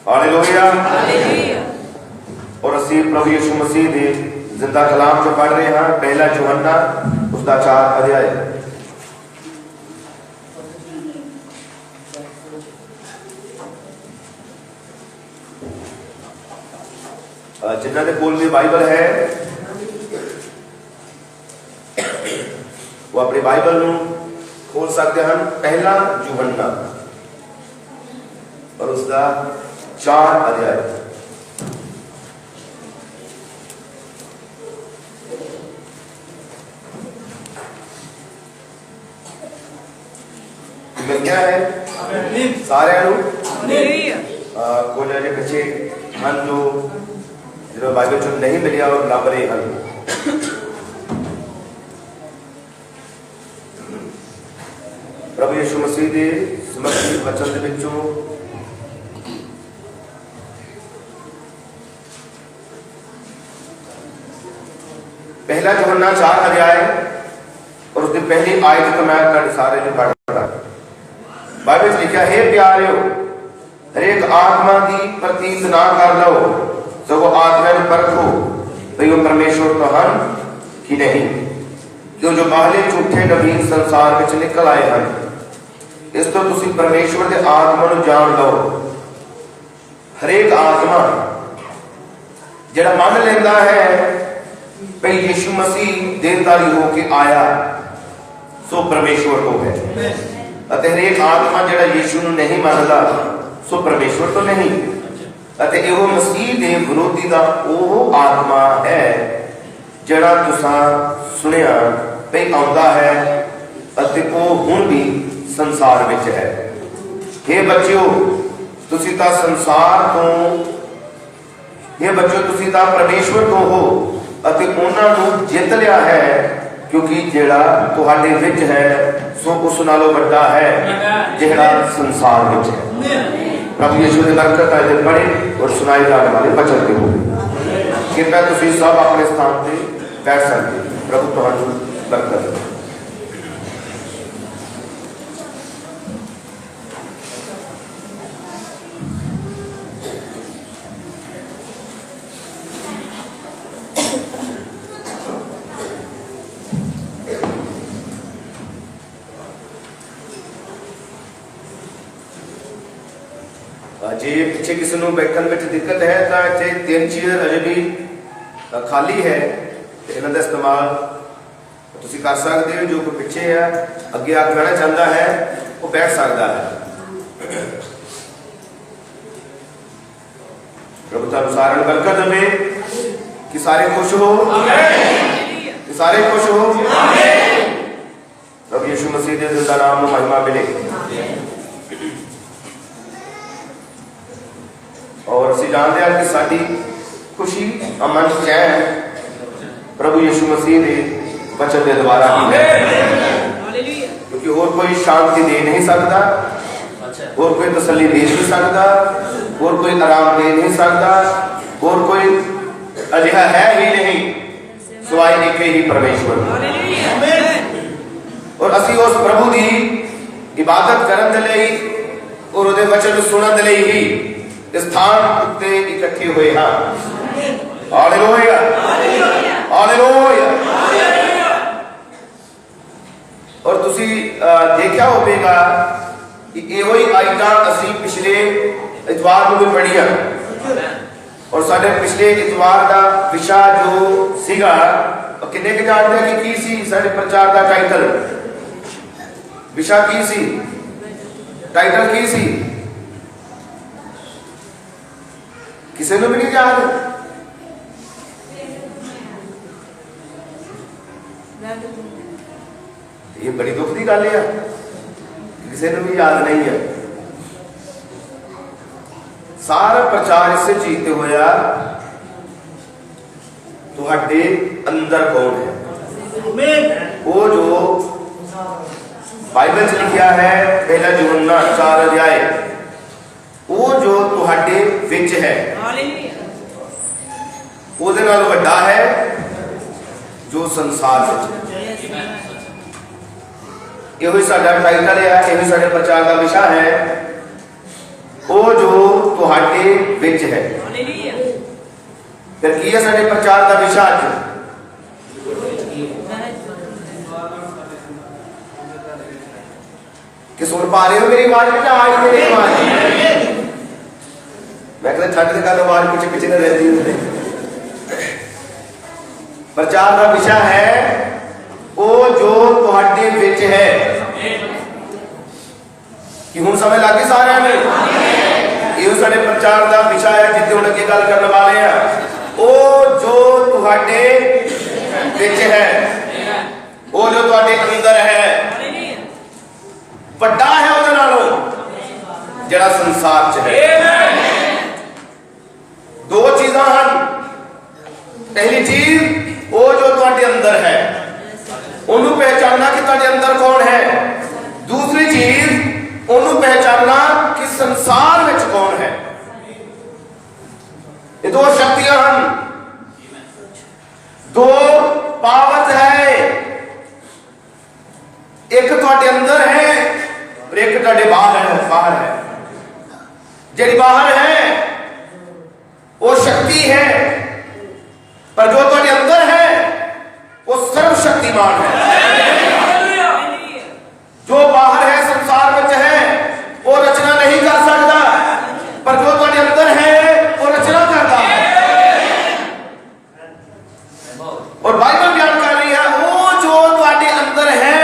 Hallelujah. और असी प्रभु यीशु मसीह दे जिंदा कलाम जो पढ़ रहे हैं पहला यूहन्ना उसका 4 अध्याय। जिन्हों के कोल भी बाइबल है वो अपनी बाइबल को खोल सकते हैं। पहला यूहन्ना और उसका 4 अध्याय। क्या है सारे कुछ अजे बच्चे हैं जो बाइबल चो नहीं मिले और लभ रहे हैं। प्रभु यीशु मसीह के समर्पित वचन के विचों पहला यूहन्ना 4 अध्याय और उसकी पहली आयत तो मैं सारे जो पढ़ बाइबल लिखा है प्यारियो हरेक आत्मा की प्रतीत ना कर लो सगो आत्मा ने परखो तो परमेश्वर तो हन कि नहीं जो जो बाहले झूठे नबी संसार में निकल आए हैं। इस तो तुसी परमेश्वर के आत्मा को जान लो। हरेक आत्मा जड़ा मन लेंदा है भाई यीशु मसीह देवदारी होके आया सो परमेश्वर को है। हरेक आत्मा जड़ा यीशु को नहीं मानता सो परमेश्वर तो नहीं। एहो मसीह के विरोधी का वो आत्मा है जड़ा तुसा सुनिया पे आता है वो हुण भी संसार में है। हे बच्चों तुसी ता संसार तो हे बच्चों तुसी ता परमेश्वर तो हो अते उन्हां नूं जित लिया है क्योंकि जेड़ा तुहाडे विच है सो उस नालों बड़ा है जेड़ा संसार में है। प्रभु यीशु की बरकत आए पढ़े और सुनाए जाने वाले वचन के हो कृपया तुसीं सब अपने स्थान पे बैठ सकते। प्रभु तुहानू बरकत दे। जे पिछे किसी को बैठन में दिक्कत है तो इतने 3 चेयर अजे भी खाली है तो इन्हों का इस्तेमाल तुम कर सकते हो। जो कोई पिछे है अगे आके बहना चाहता है वो बैठ सकता है। प्रभु तुहानू सारिआं नूं बरकत देवे कि सारे खुश हो कि सारे खुश हो। प्रभु यीशु मसीह के जिंदा नाम में महिमा मिले। और असीं जानते हैं कि साडी खुशी अमन चैन प्रभु यीशु मसीह के वचन के द्वारा ही है। क्योंकि और कोई शांति दे नहीं सकता और कोई तसल्ली दे नहीं सकता और कोई आराम दे नहीं सकता और कोई अजिहा है ही नहीं सिवाय एक ही परमेश्वर। और असीं उस प्रभु की इबादत करन दे लई और उहदे वचन सुनन दे लई ही स्थान उत्ते इकट्ठे हुए हैं। Hallelujah hallelujah. और तुसी देखा होगा कि इहो ही आयतां असीं पिछले इतवार को भी पढ़िया और साडे पिछले इतवार का विषा जो सीगा किन्ने के जानते हैं कि सी साडे प्रचार का टाइटल विषा की सी टाइटल की सी किसी को भी नहीं याद। ये बड़ी दुख की गल है किसी को भी याद नहीं है। सारा प्रचार इससे जीते होया तुहाडे अंदर कौन है। वो जो बाइबल च लिखा है पहला यूहन्ना 4 अध्याय वो जो तुहाडे विच है उहदे नाल वड्डा है जो संसार विच है। यही साडा टाइटल है, यही साडे प्रचार का विषय है। वो जो तुहाडे की है साडे प्रचार का विषय अज? कि सुन पा रहे हो मेरी आवाज में? आज मेरी आवाज मैं कहता ठंड के गल आवाज पीछे पीछे न रहती। प्रचार का विषय है वो जो तुहाडे विच है कि हुण समझ लग गई सारे में? ये साडे प्रचार का विषय है जिथे हुण अगे गल करने वाले हैं। वो जो तुहाडे विच है, वो जो तुहाडे अंदर है, वड्डा है उहदे नालों जिहड़ा संसार च है। दो चीज़ां हन। पहली चीज वो जो तुहाडे अंदर है उन्होंने पहचानना कि तुहाडे अंदर कौन है। दूसरी चीज उन्होंने पहचानना कि संसार में कौन है। ये दो शक्तियां हैं, दो पावर है। एक तुहाडे अंदर है और एक तुहाडे बाहर है। जिहड़ी बाहर है वो शक्ति है, पर जो तुहाडे अंदर है वो सर्वशक्तिमान है। जो बाहर है संसार में है वो रचना नहीं कर सकता, पर जो तुहाडे अंदर है वो रचना करता है। और बाइबल बयान कर रही है वो जो तुहाडे अंदर है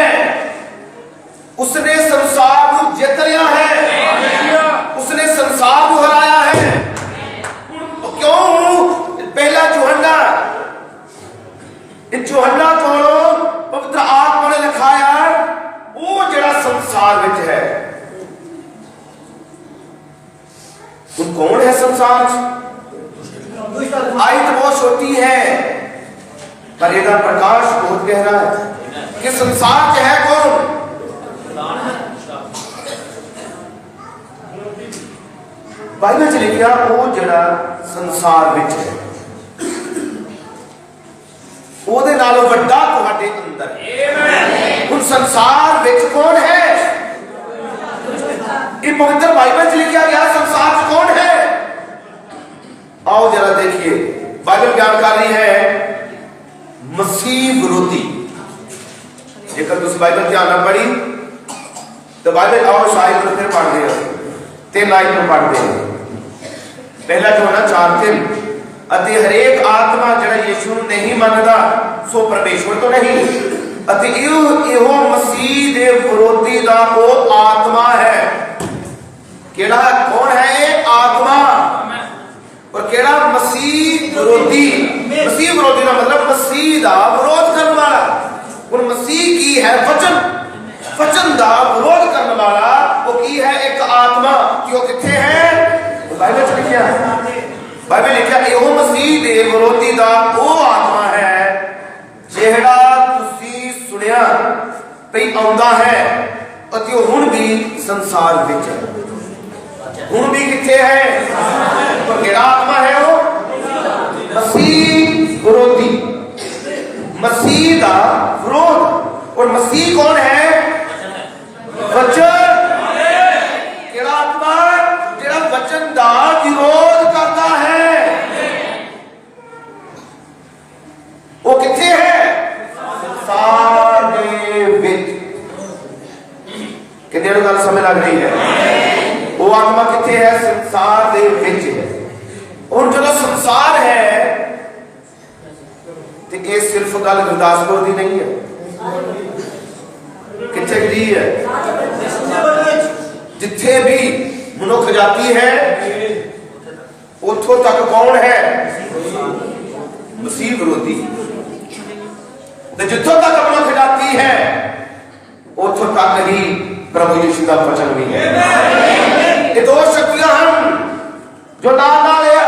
उसने संसार को जीत लिया है, उसने संसार को हराया है। तो क्यों? पहला यूहन्ना को पवित्र आत्मा ने लिखाया वो जड़ा संसार विच है। तुम कौन है संसार? आई तो बहुत छोटी है पर इसका प्रकाश बहुत गहरा है कि संसार च है कौन। बाइबल च लिखा वो जड़ा संसार विच है ਉਹਦੇ ਨਾਲੋਂ ਵੱਡਾ ਤੁਹਾਡੇ ਅੰਦਰ ਹੈ। ਹੁਣ ਸੰਸਾਰ ਵਿੱਚ ਕੌਣ ਹੈ? ਇਹ ਪਵਿੱਤਰ ਬਾਈਬਲ 'ਚ ਲਿਖਿਆ ਗਿਆ ਸੰਸਾਰ 'ਚ ਕੌਣ ਹੈ। आओ जरा देखिए बाइबल बयान कर रही है मसीह विरोधी। जेकर तुम बाइबल ध्यान ना पढ़ी तो बाइबल आओ शायद फिर पढ़ते हैं 3 आयत में पढ़ते हैं। पहला जो है ना 4:3 अति हरेक आत्मा जड़ा यीशु नहीं मानता सो परमेश्वर तो नहीं। अति इहो मसीह दे विरोधी दा वो आत्मा है। केड़ा कौन है ये आत्मा? और केड़ा मसीह विरोधी। मसीह विरोधी का मतलब मसीह दा विरोध करने वाला। और मसीह की है वचन, वचन दा विरोध करने वाला वो की है एक आत्मा। कि वो किथे है? बाइबल च लिखा है। बाइबल लिखा इहो मसीह दे विरोधी दा वो आत्मा है जेड़ा तुसी सुनिया पई आउंदा है अति हुण भी संसार विच है। हुण भी किथे है? पर केड़ा आत्मा है वो? मसीह विरोधी, मसीह दा विरोध। और मसीह कौन है? वचन। केड़ा आत्मा? जेड़ा वचन दा विरोध करता है। वो किथे है? संसार दे विच। कितने गल समझ लग रही है? वो आत्मा किथे है? संसार दे विच है। और जो संसार है तो ये सिर्फ गल गुरदासपुर दी नहीं है। किथे दी है? जिथे भी मनुख जाती है उथों तक कौन है? मसीह विरोधी। जिथों तक मनुख जाती है उथों तक ही प्रभु यीशु का वचन भी है। ये दो शक्तियां हैं जो नाल नाल है।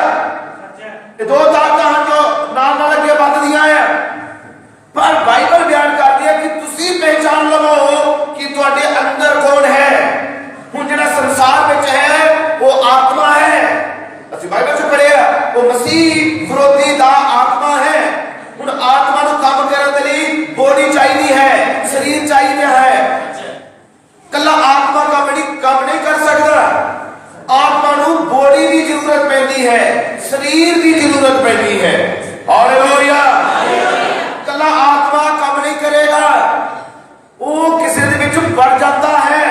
ये दो ताकतां हैं जो नाल नाल अगे बढ़दियां है। पर बाइबल बयान करती है कि तुसी पहचान लवो कि तुहाडे अंदर कौन है। हुण जिहड़ा संसार विच है वो आत्मा है। ਅਸੀਂ ਬਾਈਬਲ 'ਚ ਪੜ੍ਹਿਆ वो मसीह विरोधी दा आत्मा है। हुण आत्मा ਨੂੰ ਕੰਮ ਕਰਨ ਦੇ ਲਈ ਬੋਡੀ ਚਾਹੀਦੀ ਹੈ, ਸਰੀਰ ਚਾਹੀਦਾ ਹੈ। कला आत्मा काम नहीं कर सकता। आत्मा ਨੂੰ बॉडी की जरूरत पैंदी पैंदी है, शरीर की जरूरत पैंदी है। हालेलुया। कला आत्मा काम नहीं करेगा, वो किसी दे विच बढ़ जाता है।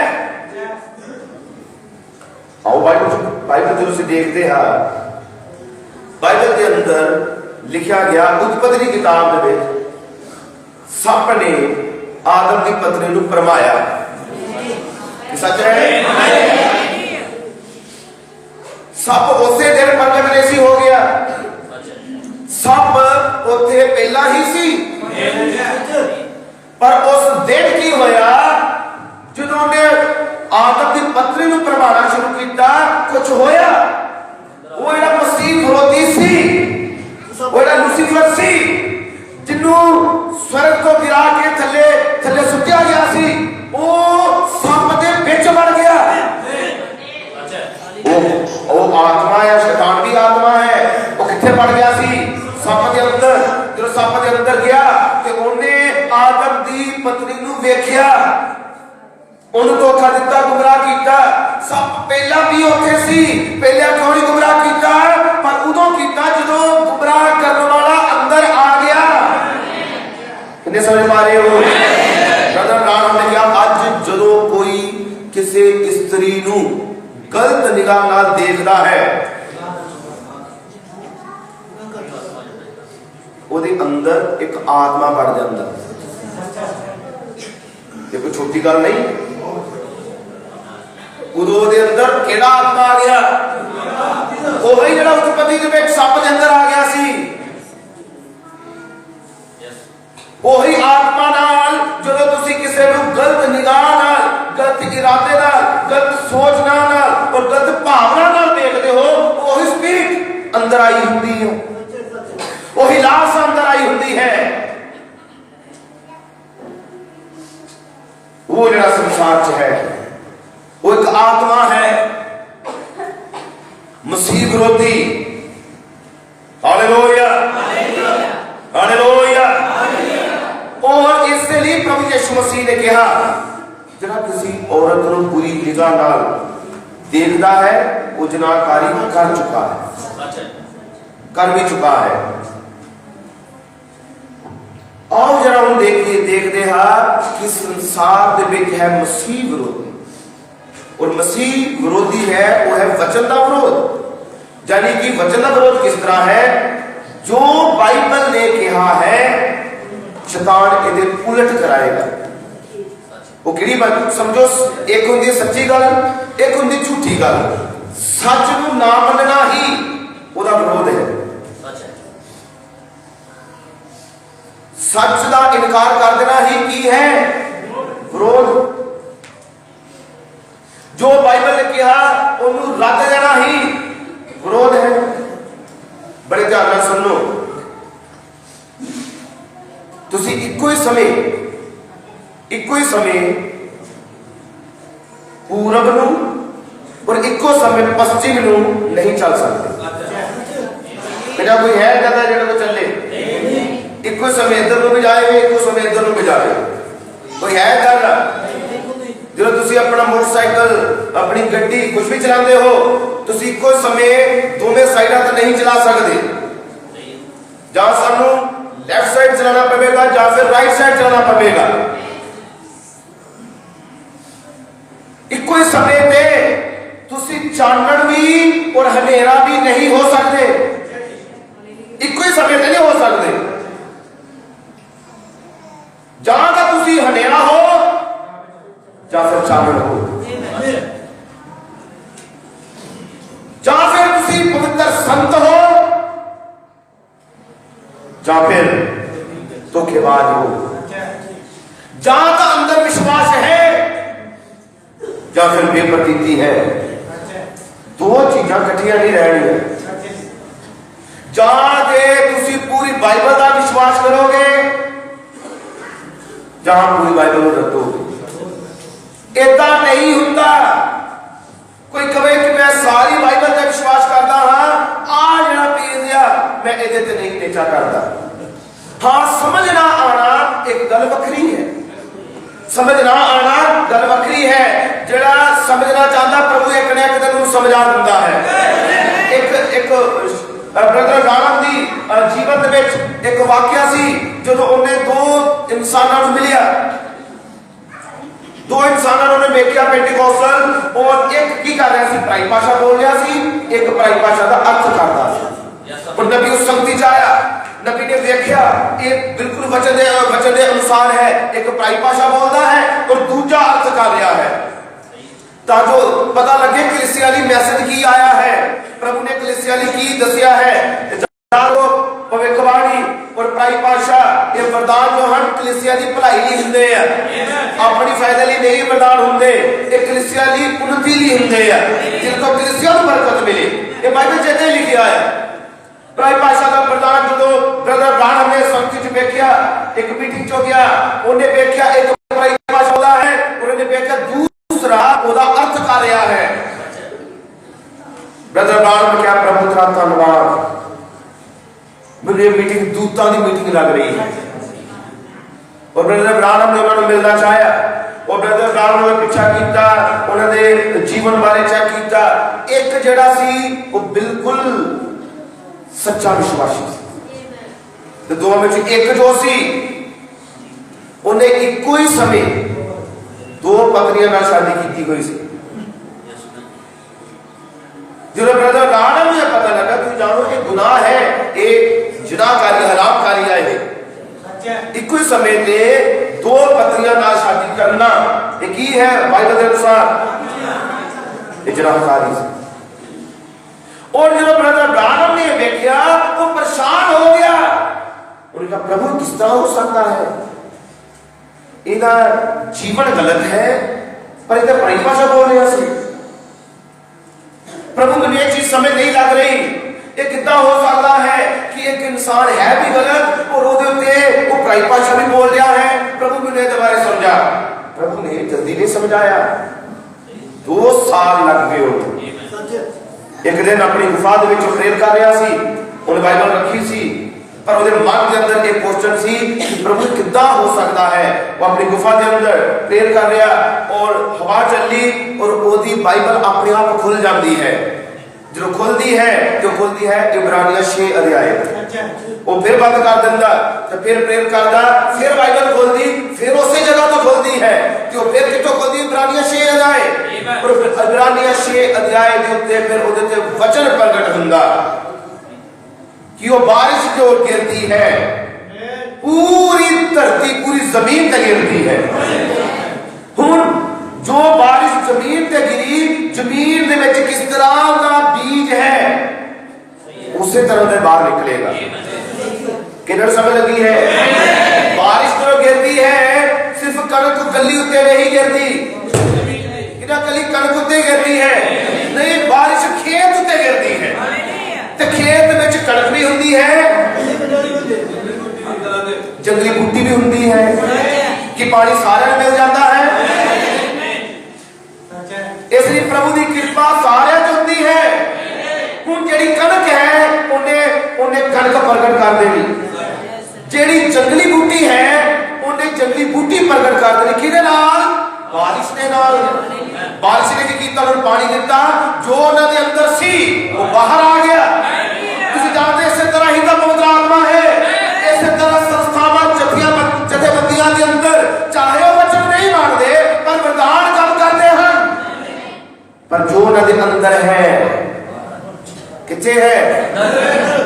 आओ बाइबल जो देखते हैं, बाइबल के अंदर लिखा गया उत्पत्ति की किताब में सप ने आदम की पत्नी को भरमाया। सच है? सप उसे दिन प्रगट नहीं सी हो गया, सप उथे पहला ही सी, पर उस दिन की होया जिन्होंने आदम की पत्नी को भरमाना शुरू किया, कुछ होया। वो ਜਿਹੜਾ ਮਸੀਹ ਵਿਰੋਧੀ ਸੀ, ਉਹ ਜਿਹੜਾ ਲੂਸੀਫਰ ਸੀ, ਜਿਹਨੂੰ ਸਵਰਗ ਤੋਂ ਗਿਰਾ ਕੇ ਥੱਲੇ ਸੁੱਟਿਆ ਗਿਆ ਸੀ, ਉਹ ਸੱਪ ਦੇ ਵਿੱਚ ਵੜ ਗਿਆ। ਉਹ ਆਤਮਾ ਹੈ, ਸ਼ੈਤਾਨ ਦੀ ਆਤਮਾ ਹੈ, ਉਹ ਕਿੱਥੇ ਵੜ ਗਿਆ ਸੀ? ਸੱਪ ਦੇ ਅੰਦਰ। ਜਦੋਂ ਸੱਪ ਦੇ ਅੰਦਰ ਗਿਆ ਤੇ ਉਹਨੇ ਆਦਮ ਦੀ ਪਤਨੀ ਨੂੰ ਵੇਖਿਆ, ਉਹਨੂੰ ਧੋਖਾ ਦਿੱਤਾ, ਗੁੰਮਰਾਹ ਕੀਤਾ। ਸਭ ਪਹਿਲਾਂ ਵੀ ਉੱਥੇ ਸੀ, ਪਹਿਲਾਂ ਕਿਉਂ ਨਹੀਂ ਗੁੰਮਰਾਹ ਕੀਤਾ? ਪਰ ਉਦੋਂ ਕੀਤਾ ਜਦੋਂ ਗੁੰਮਰਾਹ ਕਰਨ ਵਾਲਾ ਅੰਦਰ ਆ ਗਿਆ। ਕਿੰਨੇ ਸਮਝ ਪਾ ਰਹੇ ਹੋ? ਬ੍ਰਦਰ ਰਾਮ ਨੇ ਕਿਹਾ ਅੱਜ ਜਦੋਂ ਕੋਈ ਕਿਸੇ ਇਸਤਰੀ ਨੂੰ ਗਲਤ ਨਿਗਾਹ ਨਾਲ ਦੇਖਦਾ ਹੈ, ਉਹਦੇ ਅੰਦਰ ਇੱਕ ਆਤਮਾ ਵੜ ਜਾਂਦਾ। ਇਹ ਕੋਈ ਛੋਟੀ ਗੱਲ ਨਹੀਂ। ਉਦੋਂ ਉਹਦੇ ਅੰਦਰ ਕਿਹੜਾ ਆਤਮਾ ਆ ਗਿਆ? ਉਹੀ ਜਿਹੜਾ ਉਤਪਤੀ ਦੇ ਵਿੱਚ ਸੱਪ ਦੇ ਅੰਦਰ ਆ ਗਿਆ ਸੀ। ਉਹੀ ਆਤਮਾ ਨਾਲ ਜਦੋਂ ਤੁਸੀਂ ਕਿਸੇ ਨੂੰ ਗਲਤ ਨਿਗਾਹ ਨਾਲ, ਗਲਤ ਇਰਾਦੇ ਨਾਲ, ਗਲਤ ਸੋਚ ਨਾਲ ਔਰ ਗਲਤ ਭਾਵਨਾ ਨਾਲ ਦੇਖਦੇ ਹੋ, ਉਹੀ ਸਪਿਰਿਟ ਅੰਦਰ ਆਈ ਹੁੰਦੀ ਹੈ, ਉਹੀ ਲਾਸ਼ ਅੰਦਰ ਆਈ ਹੁੰਦੀ ਹੈ। वो जरा संसार च है, वो एक आत्मा है, मसीह विरोधी। Hallelujah, hallelujah. और इसलिए प्रभु यीशु मसीह ने कहा जरा किसी औरत को बुरी निगाह नाल देखता है, वो जनाकारी कर चुका है, कर भी चुका है। आओ जरा हम देखते हैं कि संसार दे विच है मसीह विरोधी, और मसीह विरोधी है वो है वचन का विरोध। यानी कि वचन का विरोध किस तरह है? जो बाइबल ने कहा है शैतान इहदे उलट कराएगा। वो किहड़ी बात समझो? एक हुंदी सच्ची गल, एक हुंदी झूठी गल। सच नूं ना मनना ही ओहदा विरोध है। सच का इनकार कर देना ही की है? विरोध। जो बाइबल ने कहा उन्होंने रद्द देना ही विरोध है। बड़े ध्यान नाल सुनो, तुसी इक्को ही समय पूरब नूं और इक्को समय पश्चिम नूं नहीं चल सकते। मेरा कोई है कहता है जेड़ा चले इक्को समय इधर को भी जाएगा, इक्को समय इधर को भी जाएगा। कोई है गल? जो तुसी अपना मोटरसाइकिल, अपनी गड्डी कुछ भी चलाते हो, तुसी इक्को समय दोनों साइडा तो नहीं चला सकते। ਜਾਂ ਸਾਨੂੰ ਲੈਫਟ ਸਾਈਡ ਚਲਾਣਾ ਪਵੇਗਾ ਜਾਂ ਫਿਰ ਰਾਈਟ ਸਾਈਡ ਚਲਾਣਾ ਪਵੇਗਾ। ਇੱਕੋ ਹੀ ਸਮੇਂ ਤੇ ਤੁਸੀਂ ਚਾਨਣ ਵੀ ਔਰ ਹਨੇਰਾ ਵੀ ਨਹੀਂ ਹੋ ਸਕਦੇ। ਇੱਕੋ ਹੀ ਸਮੇਂ ਤੇ ਨਹੀਂ ਹੋ ਸਕਦੇ। ਜਾਂ ਤਾਂ ਤੁਸੀਂ ਹਨੇਰਾ ਹੋ ਜਾਂ ਫਿਰ ਚਾਨਣ ਹੋ, ਜਾਂ ਫਿਰ ਤੁਸੀਂ ਪਵਿੱਤਰ ਸੰਤ ਹੋ ਜਾਂ ਫਿਰ ਧੋਖੇਬਾਜ਼ ਹੋ। ਜਾਂ ਤਾਂ ਅੰਦਰ ਵਿਸ਼ਵਾਸ ਹੈ ਜਾਂ ਫਿਰ ਬੇਪਰਤੀਤੀ ਹੈ। ਦੋ ਚੀਜ਼ਾਂ ਇਕੱਠੀਆਂ ਨਹੀਂ ਰਹਿਣੀਆਂ। ਜਾਂ ਜੇ ਤੁਸੀਂ ਪੂਰੀ ਬਾਈਬਲ ਦਾ ਵਿਸ਼ਵਾਸ ਕਰੋਗੇ ਜਾਂ ਪੂਰੀ ਬਾਈਬਲ ਨੂੰ ਰੱਟੋਗੇ। ਏਦਾਂ ਨਹੀਂ ਹੁੰਦਾ। ਕੋਈ ਕਹੇ ਕਿ ਮੈਂ ਸਾਰੀ ਬਾਈਬਲ ਤੇ ਵਿਸ਼ਵਾਸ ਕਰਦਾ ਹਾਂ, ਆ ਜਿਹੜਾ ਪੇਜ ਆ ਮੈਂ ਇਹਦੇ ਤੇ ਨਹੀਂ ਨੇਚਾ ਕਰਦਾ। ਹਾਂ, ਸਮਝਣਾ ਆਣਾ ਇੱਕ ਗੱਲ ਵੱਖਰੀ ਹੈ। ਸਮਝਣਾ ਆਣਾ ਗੱਲ ਵੱਖਰੀ ਹੈ। ਜਿਹੜਾ ਸਮਝਣਾ ਚਾਹੁੰਦਾ ਪ੍ਰਭੂ ਇੱਕ ਨਾ ਇੱਕ ਦਿਨ ਨੂੰ ਸਮਝਾ ਦਿੰਦਾ ਹੈ। ਇੱਕ जीवन दे विच एक वाकया सी जदों उन्हें दो इंसानां नूं मिलिया, दो इंसानों ने देखा पेंटिकोस्टल और एक की कर रहा सी पराई भाषा बोल रहा सी, एक पराई भाषा का अर्थ करता सी। और नबी उस संगति च आया, नबी ने देखा ये बिल्कुल वचन दे अनुसार है, एक पराई भाषा बोलता है और दूजा अर्थ कर रहा है, ताकि पता लगे कलीसिया दी मैसेज की आया है। प्रभु ने कलीसिया दी की दसिया है, भविष्यवाणी और पराई भाषा ये वरदान जो हैं कलीसिया की भलाई लिए होंगे हैं, अपनी फायदे लिए नहीं वरदान होंगे, ये कलीसिया की उन्नति लिए होंगे हैं, जिनको कलीसिया को बरकत मिले। ये बाइबल च इदां लिखिया है। पराई भाषा का वरदान जो ब्रदर ब्रानम ने संगति च देखा, एक मीटिंग च गया, उन्हें देखा एक पराई भाषा होता है और उन्हें देखा दूसरा ओदा अर्थ कर रहा है। ब्रदर ब्रानम ने कहा प्रभु तेरा धन्यवाद, मुझे मीटिंग दूतां की मीटिंग लग रही है। और ब्रदर ब्रानम ने उन्होंने मिलना चाहा और ब्रदर ब्रानम ने पीछा किया, उन्होंने जीवन बारे चेक किया, एक जड़ा सी वो बिल्कुल सच्चा विश्वासी सी, दोवां विच एक जो सी उन्हें इक्को ही समय दो पत्नियां नाल शादी की हुई सी। जो ब्रदर ब्रानम ने पता लगा तुम जानो ये गुनाह है, ये जिनाकारी हरामकारी है, एक ही समय पे दो पत्नियां नाल शादी करना ये की है बाइबल के अनुसार ये जिनाकारी है। और जब ब्रदर ब्रानम ने देखा वो परेशान हो गया, उन्होंने कहा प्रभु किस तरह हो सकता है, इनका जीवन गलत है पर इधर पराई भाषा बोल रहा सी। प्रभु मुझे ये चीज समझ नहीं लग रही, ये कितना हो सकता है कि एक इंसान है भी गलत और वो पराई भाषा भी बोल रहा है। प्रभु मुझे दोबारा समझा, प्रभु ने जल्दी नहीं समझाया, 2 साल लग गए। एक दिन अपनी गुफा दे विच प्रेयर कर रहा सी, उन्हें बाइबल रखी सी, पर उसके मन के अंदर एक क्वेश्चन सी कि प्रभु कितना हो सकता है। वो अपनी गुफा के अंदर प्रेयर कर रहा और हवा चली और ओदी बाइबल अपने आप खुल जाती है। जो खुलती है इब्रानिया 6 अध्याय, वो फिर बंद कर देता तो फिर प्रेयर करता, फिर बाइबल खोलती, फिर उसी जगह तो खोलती है कि फिर कितों खोलती इब्रानिया 6 अध्याय और इब्रानिया 6 अध्याय के उत्ते फिर उहदे ते वचन प्रगट हुंदा कि वो बारिश जो गिरती है पूरी धरती पूरी जमीन तक गिरती है। हुण जो बारिश जमीन ते गिरी, जमीन दे विच किस तरह का बीज है उसी तरह से बाहर निकलेगा। किधर समझ लगी है? बारिश जो गिरती है सिर्फ कणक कली उत्ते नहीं गिरती, किधर कली कणक उत्ते गिरती है नहीं, बारिश खेत उत्ते गिरती है ते खेत में कणक भी होती है, जंगली बूटी भी होती है कि पानी सारे मिल जाता है। इसलिए प्रभु की कृपा सारे होती है। हुण जेड़ी कणक है उन्हें कणक प्रगट कर देनी, जेड़ी जंगली बूटी है उन्हें जंगली बूटी प्रगट कर देनी। किहदे नाल? बारिश के नाल। बारिश ने की कीता, उन्हें पानी दिता, जो उन्हां दे अंदर सी वो बाहर आ गया। तुसीं जानदे इस तरह ही पवित्र आत्मा है, इस तरह संस्थावां जथेबंदियां के अंदर चाहे वो वचन नहीं मानते पर वरदान काम करते हैं, पर जो उन्हां दे अंदर है, किथे है?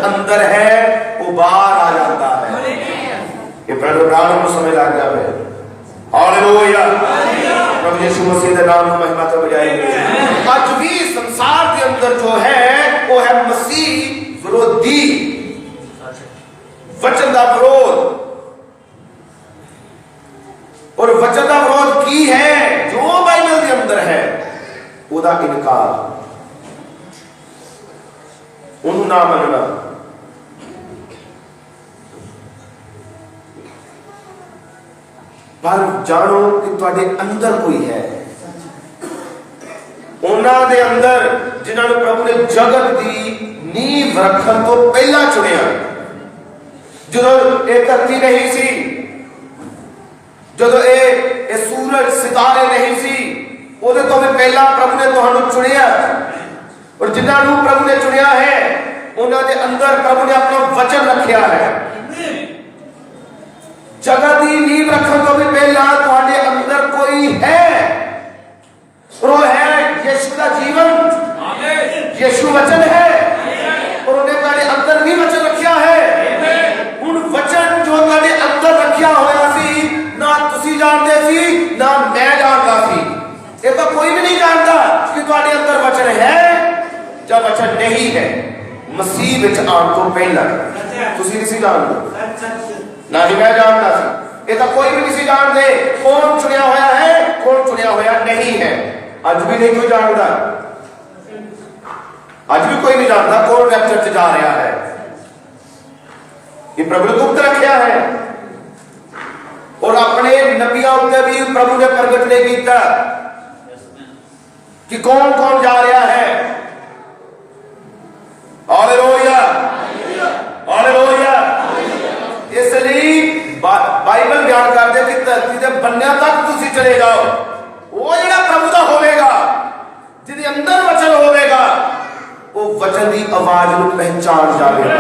अंदर है, वो बाहर आ जाता है। ये प्रभु ब्राह्मण को समझ लग जाए। हालेलुया, प्रभु यीशु मसीह के नाम में महिमा तो बजाएंगे। आज भी संसार के अंदर जो है वो है मसीह विरोधी, वचन का विरोध। और वचन का विरोध की है जो बाइबल के अंदर है उसका इनकार, उन्होंने ना मनना। पर जानो कि तुहाडे अंदर कोई है, उन्हां दे अंदर जिन्होंने प्रभु ने जगत की नींव रखन तो पहला चुनिया। जो ये धरती नहीं सी, जो ये सूरज सितारे नहीं सी, उहदे तो भी पहला प्रभु ने तुहानू चुनिया। और जिन्होंने प्रभु ने चुनिया है उन्होंने अंदर प्रभु ने अपना वचन रखा है। जगह की नींव रखने तो भी पहला तुम्हारे अंदर कोई है, वो है यीशु का जीवन, यीशु वचन है, और उन्हें तुम्हारे अंदर भी वचन रखा है। उन वचन जो तुम्हारे अंदर रखा होया सी ना तुसी जानते सी ना मैं जानता सी, ये तो कोई भी नहीं जानता कि तुम्हारे अंदर वचन है या वचन नहीं है। मसीह विच आने तो पहला तुसी नहीं जानते, ना ही मैं जानता सी, ये तो कोई भी नहीं जानते कौन चुनिया होया है कौन चुनिया होया नहीं है। अज भी नहीं कोई जानता, अज भी कोई नहीं जानता कौन रैप्चर च जा रहा है। ये प्रभु ने गुप्त रखा है, और अपने नबियों उत्ते भी प्रभु ने प्रगट नहीं किया कि कौन कौन जा रहा है। Hallelujah, hallelujah. इसलिए बाइबल बयान करते कि धरती के बन्निया तक तुसी चले जाओ, वो जो प्रभु का होगा जिसके अंदर वचन होगा वो वचन की आवाज को पहचान जाएगा,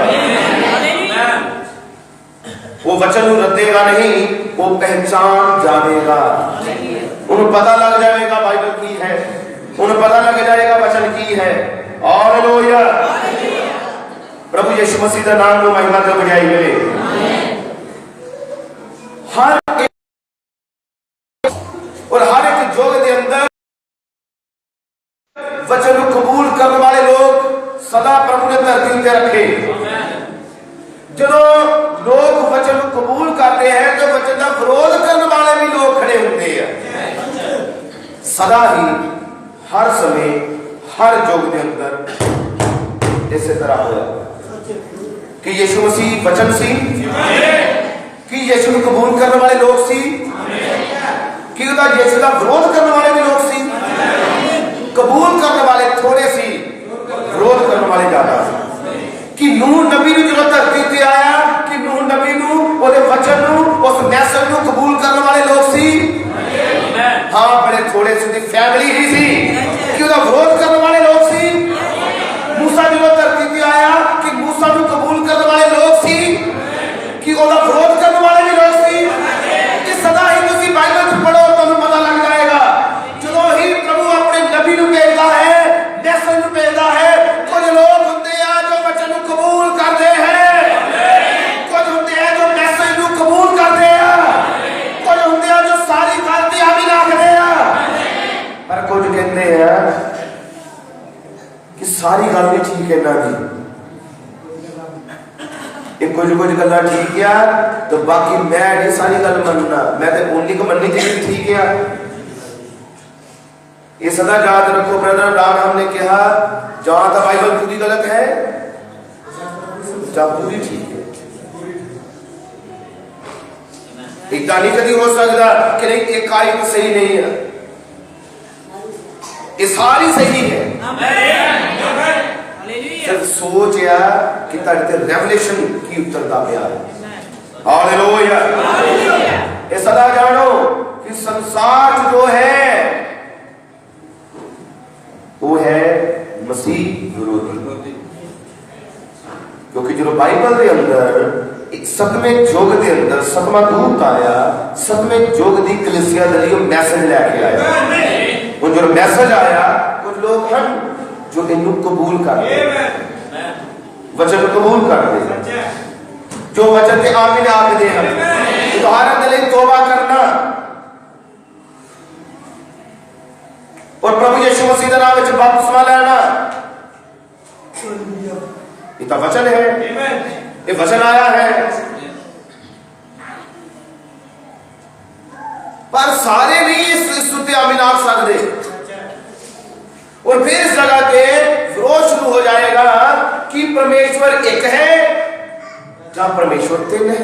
वो वचन को रद्देगा नहीं, वो पहचान जाएगा, उन्हें पता लग जाएगा बाइबल की है, उन्हें पता लग जाएगा वचन की है। हालेलुया, प्रभु यीशु मसीह का नाम को महिमा तो बजाई मिले। हर और हर एक जोग के अंदर वचन को कबूल करने वाले लोग सदा प्रभु ने धरती उत्ते रखे। जो लोग वचन को कबूल करते हैं तो वचन का विरोध करने वाले भी लोग खड़े होते हैं। सदा ही हर समय हर जोग के अंदर इस तरह हुआ कि यीशु मसीह वचन सी, कि यीशु को कबूल करने वाले लोग सी, कि यीशु का विरोध करने वाले भी लोग सी। कबूल करने वाले थोड़े सी, विरोध करने वाले ज्यादा सी। कि नूह नबी ने जो धरती पे आया कि नूह नबी नु ओदे वचन नु उस मैसेज नु कबूल करने वाले लोग सी, हाँ बड़े थोड़े सी फैमिली ही सी कि उसका विरोध करने वाले लोग सी। मूसा जो धरती पे आया कि मूसा नु कबूल करने वाले लोग सी कि उसका विरोध करने वाले भी लोग सी। कि सदा ही तुसी बाइबल पढ़ो तो पता लग जाएगा, जो ही प्रभु अपने नबी नु भेजता है, मैसेज नु भेजता है, कुछ लोग होते हैं जो वचन नु कबूल करते हैं, कुछ होते हैं जो मैसेज नु कबूल करते हैं, कुछ होते हैं जो सारी गलती आमीन आखते हैं, पर कुछ कहते हैं कि सारी गल भी ठीक है ना जी, कुछ गल ठीक है तो बाकी मैं नहीं सारी गल मनना, मैं तो उन्हीं को मननी चाहिए ठीक है। ये सदा याद रखो ब्रदर, राम हमने कहा जहां तक बाइबल पूरी गलत है जहां पूरी ठीक है। इतना नहीं कभी हो सकता कि नहीं एक आयत सही नहीं है, ये सारी सही है। सिर्फ सोच या कि तारे रेवलेशन की उत्तरता पे आ रही। हालेलुया, ये सदा जानो कि संसार जो है वो है मसीह विरोधी, क्योंकि जो बाइबल के अंदर एक सतवें युग के अंदर सतवां दूत आया, सतवें युग की कलीसिया के लिए मैसेज लेके आया। वो जो मैसेज आया कुछ लोग हैं जो इन्हें कबूल करते, वचन कबूल करते, जो वचन के आमीन आखदे हैं। उदाहरण के लिए तौबा करना और प्रभु यीशु मसीह के नाम में बपतिस्मा लेना, ये तो वचन है, ये वचन आया है। पर सारे भी इस सुते आमीन आख सकते, और फिर इस जगह के विरोध शुरू हो जाएगा कि परमेश्वर एक है जहां परमेश्वर तीन है।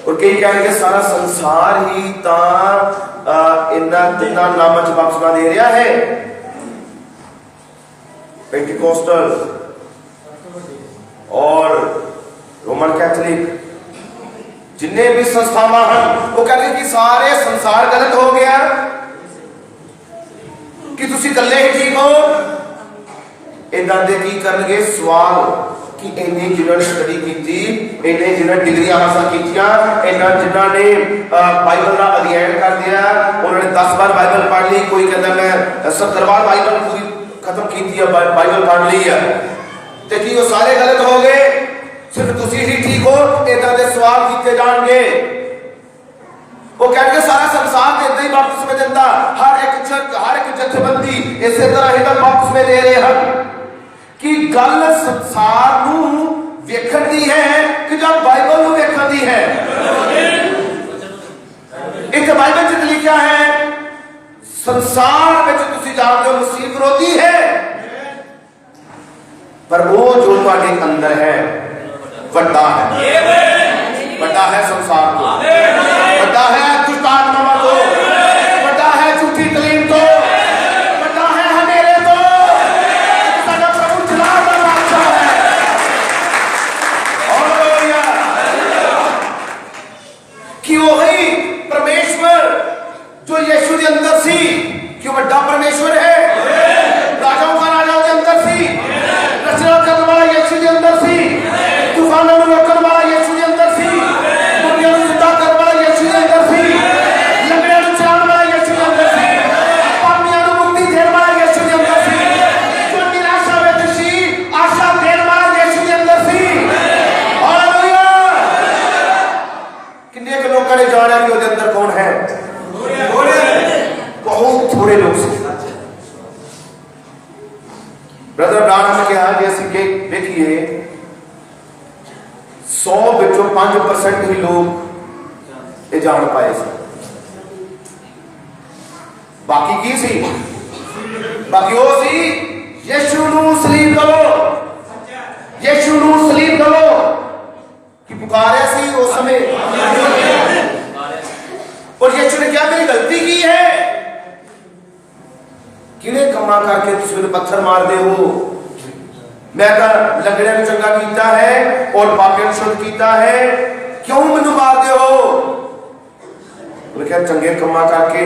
और कई कहेंगे सारा संसार ही इन्ना तिना नाम च बपतिस्मा दे रहा है। पेंटिकोस्टल और रोमन कैथोलिक जिन्ने भी संस्थावां हैं वो कहते कि सारे संसार गलत हो गया कि तुसी कल्ले ही ठीक हो, इदां दे की करनगे सवाल कि इन्नी जिन्होंने स्टडी की, इन्ने जिन्होंने डिग्रियां हासिल कीतियां, इन्ना जिन्होंने बाइबल का अध्ययन कर दिया, उन्होंने 10 बार बाइबल पढ़ ली, कोई कहता मैं 70 बार बाइबल पूरी खत्म की है, बाइबल पढ़ ली है, तो कि वो सारे गलत हो गए, सिर्फ तुसी ही ठीक हो? इदां दे सवाल किए जाएंगे। वो कहेंगे सारा संसार इदा ही वापस में देता, हर एक चर्च हर एक जथेबंदी इस तरह ही वापस में दे रहे हैं कि गल संसार नूं वेखण दी है कि जब बाइबल नूं वेखण दी है। एक बाइबल च लिखा है संसार में तुसी जानते हो मसीह विरोधी है, पर वो जो तुम्हारे अंदर है बड़ा है, बड़ा है संसार को, बड़ा है दुष्ट आत्माओं को, बड़ा है झूठी तलीम को, बड़ा है हनेरे को। साडा प्रभु जलाल दा बादशाह है। हालेलुया। कि वही परमेश्वर जो यीशु के अंदर सी, कि बड़ा परमेश्वर है, राजाओं का राजा के अंदर सी, रचना करने वाला यीशु के अंदर सी, तूफानों को रोकने वाला यीशु के अंदर सी, दुनिया को जिंदा करने वाला यीशु के अंदर सी, लंगड़े को चलाने वाला यीशु के अंदर सी, पापियों को मुक्ति देने वाला यीशु के अंदर सी, जो निराशा में दुखी आशा देने वाला यीशु के अंदर सी। हालेलुया। कितने के लोग कड़े जाने कि उसके अंदर कौन है? बहुत थोड़े लोग से। ब्रदर ब्रानम ने कहा जैसे देखिए 100 ਵਿੱਚੋਂ 5% ही लोग ये जान पाए थे, बाकी की सी? बाकी वो सी यीशु नूं सलीब करो, यीशु नूं सलीब करो कि पुकारे सी उस समय। और यीशु ने क्या मेरी गलती की है? किने कमा करके तुम पत्थर मार दे हो? मैं लंगड़े को चंगा कीता है और पापियों शुद्ध कीता है, क्यों मैनू मार दे हो? चंगे कमा करके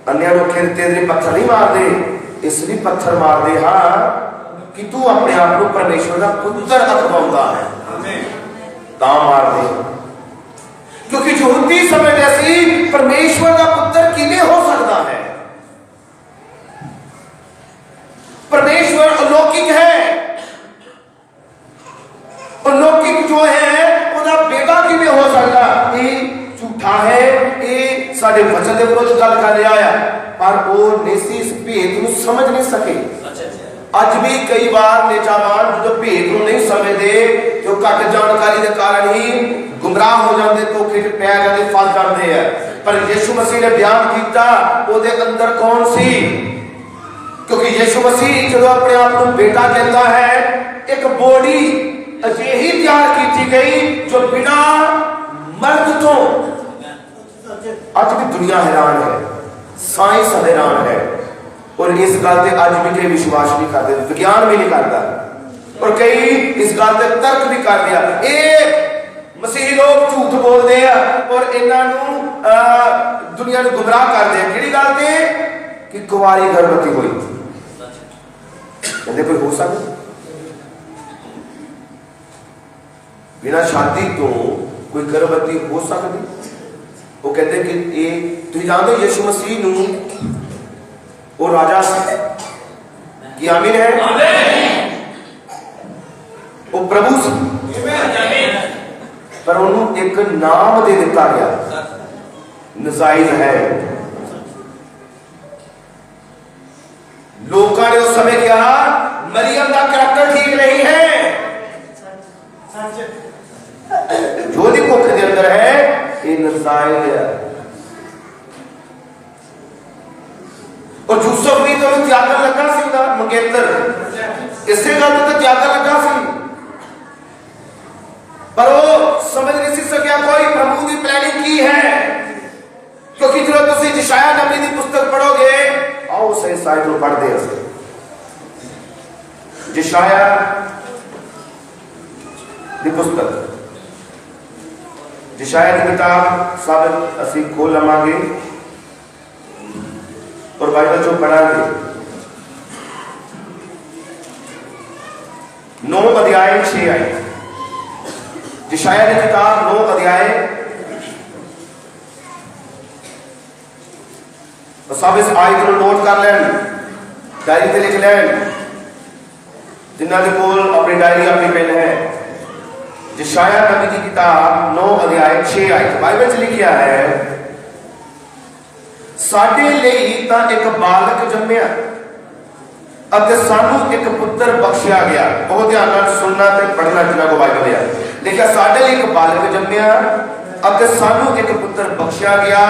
अन्य लोग तेरे पत्थर नहीं मार दे, इसलिए पत्थर मार दे हाँ कि तू अपने आप को परमेश्वर का पुत्र अखवाउंदा है, ता मार दे। क्योंकि यहूदी समझते सी परमेश्वर का पुत्र किने हो सकता है? परमेश्वर अलौकिक है, अलौकिक जो है उसका बेटा किमें हो सकता? ये झूठा है, ये साडे वचन के विरोध गल कर रहा है, पर वो नेसी इस भेद को समझ नहीं सके। अज भी कई बार नेतावान जो भेद को नहीं समझते, जो घट जानकारी के कारण ही गुमराह हो जाते, धोखे च पै जाते, फस जाते हैं। पर यीशु मसीह ने बयान किया उसके अंदर कौन सी? क्योंकि यीशु मसीह जो अपने आप को बेटा कहता है, एक बॉडी अजिही तैयार की गई जो बिना मर्द तो, अज भी दुनिया हैरान है, साइंस हैरान है, और इस गल से अज भी कई विश्वास नहीं करते, विज्ञान भी नहीं करता, और कई इस गल से तर्क भी कर दिया। ये मसीही लोग झूठ बोलते हैं और इन्हों दुनिया को गुमराह करते हैं। कि गल से कि कुंवारी गर्भवती हुई, कहते कोई हो सकता बिना शादी तो कोई गर्भवती हो सकती? वो कहते कि ये तुम जानते हो यीशु मसीह नूं वो राजा की आमीन है, वो प्रभु सी, पर उन्होंने एक नाम दे दिता गया, नजाइज है। लोगों ने उस समय कहा मरियम का करैक्टर ठीक नहीं है, जो भी भुख के अंदर है ये नजाइज है। और यूसुफ भी तो त्यागन लगा सी मंगेतर, इसे गल तो त्यागन लगा सी, पर वो समझ नहीं सी सकिया कोई प्रभु की प्लानिंग की है। क्योंकि जो तुम यशायाह नबी की पुस्तक पढ़ोगे, आओ सही साइड में पढ़ दे यशायाह की पुस्तक, यशायाह की किताब सब असी खोल लवांगे और बाइबल चो पढ़ांगे। 9 अध्याय 6 आयत। यशायाह की किताब 9 अध्याय, तो सब इस आयत को नोट कर लैन, डायरी से लिख लैन, जिन्होंने कोल अपनी डायरी अपनी पेन है। यशायाह नबी की किताब 9 अध्याय 6 आयत बाइबल च लिखिया है, साडे लई तां एक बालक जम्मिया अते सानू एक पुत्र बख्शिया गया। बहुत ध्यान नाल सुनना ते पढ़ना जिन्हां को बाइबल है। लिखिया साडे लई एक बालक जम्मिया अते सानू एक पुत्र बख्शिया गया,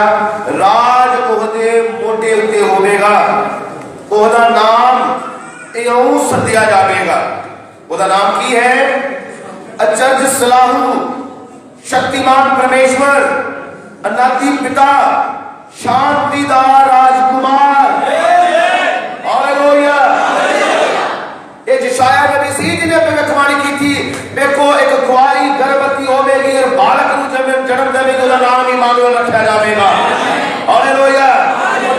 राज ओहदे मोढे उत्ते होवेगा, ओहदा नाम इउं सद्दिया जावेगा। ओहदा नाम की है? अचरज सलाहू, शक्तिमान परमेश्वर, अनादि पिता, शांति दा राजकुमार। हालेलुया। ये यशायाह नबी सी जिन्हें भविष्यवाणी की थी, देखो एक कुआरी गर्भवती होवेगी और बालक को जन्म देवेगी, उसका नाम इमानुएल रखा जाएगा। हालेलुया।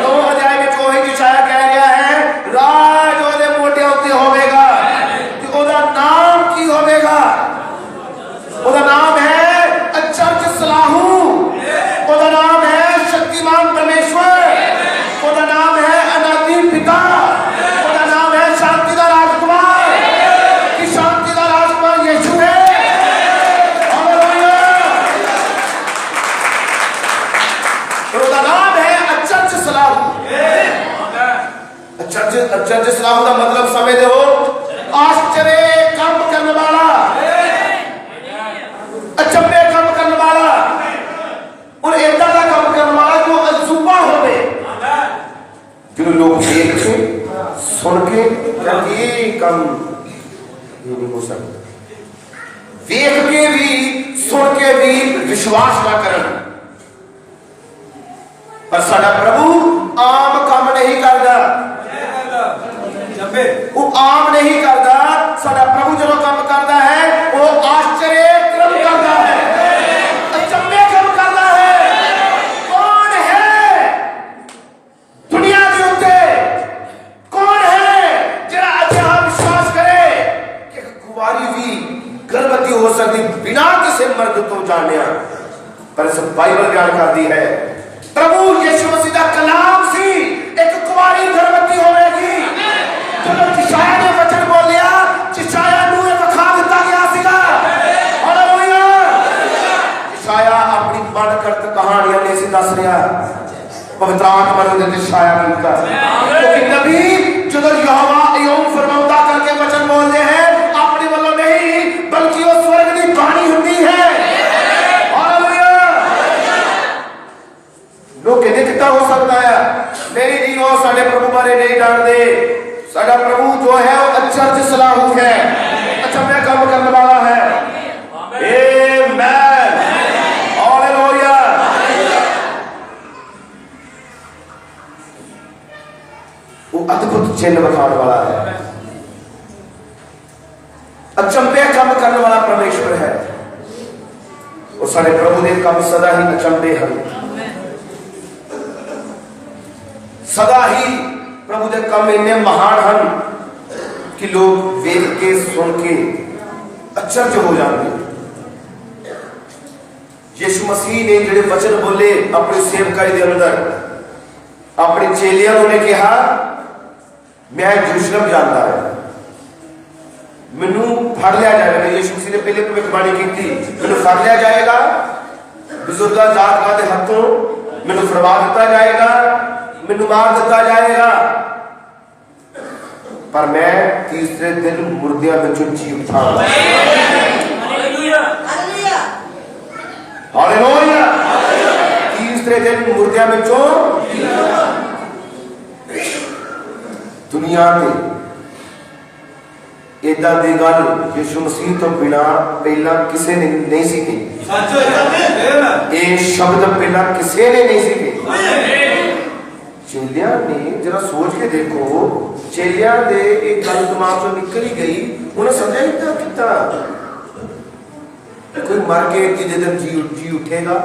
9 अध्याय में जो है यशायाह कह गया है, राज ओदे मोढे उत्ते होवेगा, कि उसका नाम की होवेगा? उसका नाम है अचरज सलाहू, उसका नाम है शक्तिमान परमेश्वर, उसका नाम है अनादि पिता, उसका नाम है शांति का राजकुमार। कि शांति का राजकुमार यीशु है। हालेलुया। उसका नाम है अचरज सलाहू। अचरज सलाहू का मतलब समझते हो? आश्चर्य काम करने वाला, अचंभे काम करने वाला, और ऐसा का काम करने वाला जो अजूबा होवे, जो लोग देख के सुन के ये काम नहीं हो सकता, देख के भी सुन के भी विश्वास ना करन। पर साडा प्रभु आम काम नहीं करता, वो आम नहीं करता। साडा प्रभु जो काम करता है वो आश्चर्य क्रम करता है, अचंभे क्रम करता है। कौन है दुनिया के उत्ते, कौन है जरा अच्छा विश्वास करे कि कुंवारी भी गर्भवती हो सकती बिना किसी मर्द तो जाने? पर इस बाइबल बयान करती है, प्रभु यीशु मसीह का कलाम सी एक कुंवारी गर्भवती होगी। जब यशायाह ने वचन बोलिया, यशायाह नूं एक खा दिता गया सीगा। हालेलुया। यशायाह अपनी मनगढ़ंत कहानियां नहीं सी दस रहा, पवित्र आत्मा ने यशायाह कीता, क्योंकि नबी जब यहोवा इउं फरमाउंदा करके वचन बोलते हैं, अपने वालों नहीं बल्कि वो स्वर्ग की बाणी होती है। हालेलुया। लोग कहते कितना हो सकता है? नहीं जी, वो साडे प्रभु बारे नहीं जानते। साडा प्रभु जो है वो अचरज सलाहू है, अचंभे काम करने वाला है। आमीन। हालेलुया। वो अद्भुत चिन्ह दिखाने वाला है, अचंभे काम करने वाला परमेश्वर है। और साडे प्रभु दे काम सदा ही अचंभे हैं, सदा ही प्रभु के काम इन्ने महान हैं कि लोग देख के सुन के अचरज हो जाते। यीशु मसीह ने जिहड़े वचन बोले अपनी सेवकाई के अंदर, अपने चेलियां ने कहा, मैं यरूशलेम जाता है, मैनू फड़ लिया जाएगा। यीशु मसीह ने पहले भविष्यवाणी की थी, मैनू फड़ लिया जाएगा, बुजुर्गां जातियां के हाथों मैनू फड़वा दिता जाएगा, मैनू मार दिता जाएगा, पर मैं तीसरे दिन मुर्दियां विचों जी उठांगा। हालेलुया। तीसरे दिन मुर्दियां विचों। दुनिया में इदा दी गल यीशु मसीह तो बिना पहला किसी ने नहीं सी कही। ये शब्द पहला किसी ने नहीं सी कही। चेलियां ने जरा सोच के देखो, चेलियां दे एक गल दिमाग चों निकल ही गई, उन्हें समझा नहीं था कितना कोई मर के तीजे दिन जी उठेगा।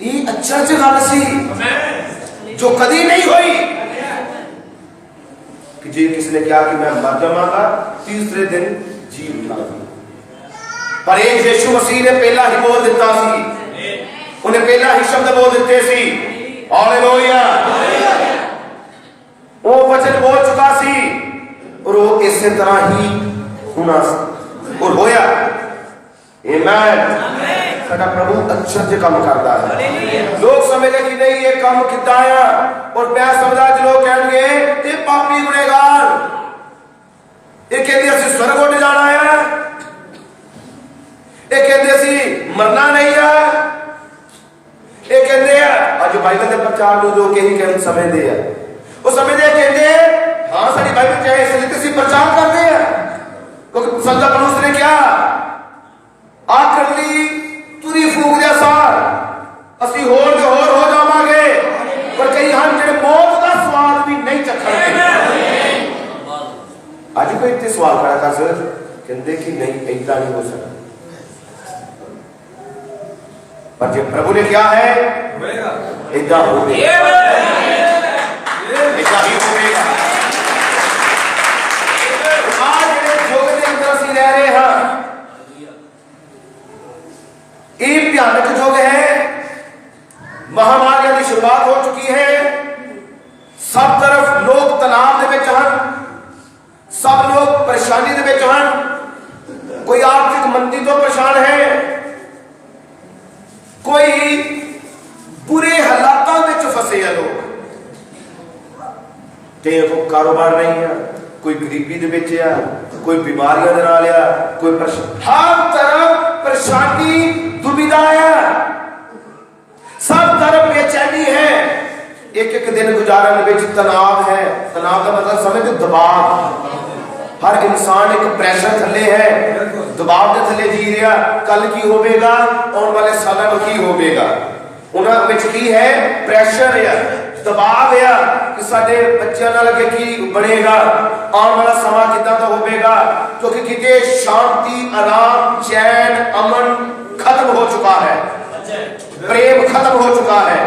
ये अच्छा गल सी जो कदी नहीं हुई कि जे किसी ने कहा कि मैं मर जावांगा, तीसरे दिन जी उठांगा। पर एक यीशु मसीह ने पहला ही बोल दिता सी, उन्हें पहला ही शब्द बोल दिते सी, हालेलुया। वो वचन बोल चुका सी और वो इसी तरह ही होना और होया। आमीन। साडा प्रभु आश्चर्य काम करता है। लोग समझे कि नहीं ये काम कितना आया, और मैं समझा जो लोग कहेंगे ये पापी गुनहगार, ये कहते असि स्वर्ग उठ जाना है, ये कहते असि मरना नहीं है, ये कहते हैं आज बाइबल के प्रचार लोग यही कहते समझते हैं, वो समझते कहते हाँ साड़ी बाइबल चाहे इसलिए प्रचार करते हैं, क्योंकि संत पौलुस ने क्या आखिरी तुरी फूक दिया सार असि होर जो होर हो जावांगे, पर कई हम जेड़े मौत का स्वाद भी नहीं चखणगे। आज कोई इतने सवाल खड़ा कर सर कहते कि नहीं ऐसा नहीं हो सकता, पर जो प्रभु ने क्या है ऐसा होगा, ऐसा ही होगा। आज योग के अंदर असि रह रहे हैं, एक भयानक युग है, महामारियां की शुरुआत हो चुकी है, सब तरफ लोग तनाव दे विच हन, सब लोग परेशानी दे विच हन, कोई आर्थिक मंदी तो परेशान है, कोई बुरे हालातों में फंसे हैं लोग, को कारोबार नहीं है, कोई गरीबी दे विच है, कोई बीमारियां दे नाल है, कोई हर तरफ परेशानी दुविधा है, सब तरफ बेचैनी है, एक एक दिन गुजारन विच तनाव है। तनाव का मतलब समझो दबाव, हर इंसान एक प्रेशर थले है, दबाव के थले जी रहा, कल की होगा, आने वाले सालों में की होगा, उन्होंने विच की है प्रेशर है, दबाव है कि साडे बच्चों नाल अगे की बनेगा, आने वाला समा कितना तो होगा, क्योंकि किते शांति आराम चैन अमन खत्म हो चुका है, प्रेम खत्म हो चुका है,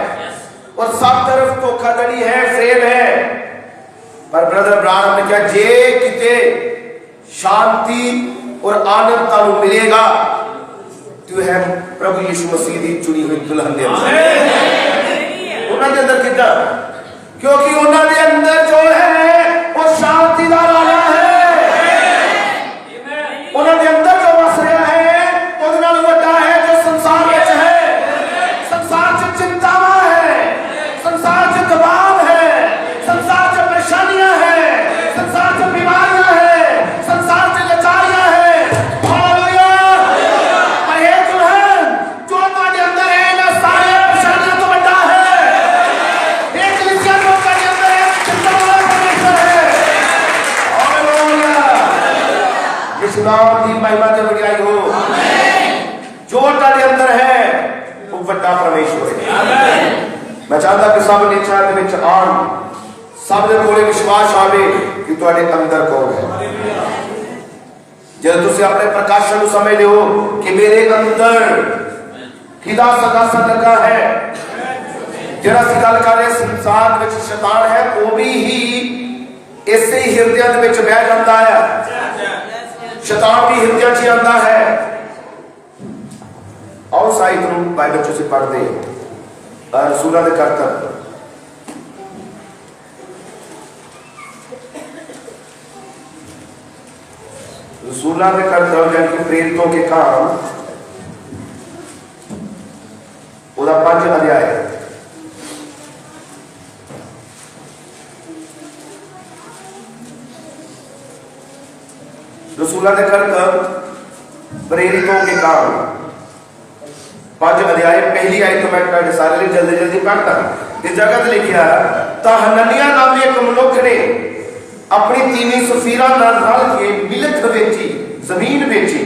और सब तरफ धोखाधड़ी है, फ्रेम है। पर ब्रदर ब्राह्मण ने क्या जे किते शांति और आनंद तानू मिलेगा तो है प्रभु यीशु मसीह की चुनी हुई दुल्हन दे अंदर कितना, क्योंकि उन्होंने अंदर जो है वो शांति का राजा है, उन्होंने अंदर जो वस रहा है वो बड़ा है जो संसार में है, संसार से चिंता है, संसार से दबाव है, संसार से परेशानियां है, संसार से बीमारियां है, संसार से लाचारियां है। हालेलुया। पर हे दुल्हन जो तुम्हारे अंदर है ना सारे परेशानियों तो बड़ा है, एक कलीसिया जो तुम्हारे अंदर है चिंता वाला परमेश्वर है। हालेलुया। यीशु नाम की महिमा की बड़ाई हो। जो तुम्हारे अंदर है वो बड़ा परमेश्वर है। आमीन। मैं चाहता कि सब ने चाह दे विच आन, सब दे कोले विश्वास आवे कि तुहाडे अंदर कौन है। जब तुसी अपने प्रकाशन को समझ लियो कि मेरे अंदर किदा सगासा लगा है, जरा सी गल कर रहे संसार विच शैतान है वो भी ही ऐसे ही हृदय दे विच बह जाता है, शैतान भी हृदय च आंदा है। आओ साहित्य ਨੂੰ बाइबल ਚ ਅਸੀਂ पढ़ते हैं रसूलों के कर्तव्य। रसूलों के कर्तव्य यानी कि प्रेरितों के काम, उसका 5 अध्याय है। रसूलों के कर्तव्य प्रेरितों के काम 5 अध्याय पहली आयत तो मैं सारे लिए जल्दी जल्दी पढ़ता। इस जगह पे लिखा ता हननिया नाम एक मनुख ने अपनी तीनी सफीरा नाल रल के मिलत बेची, जमीन बेची।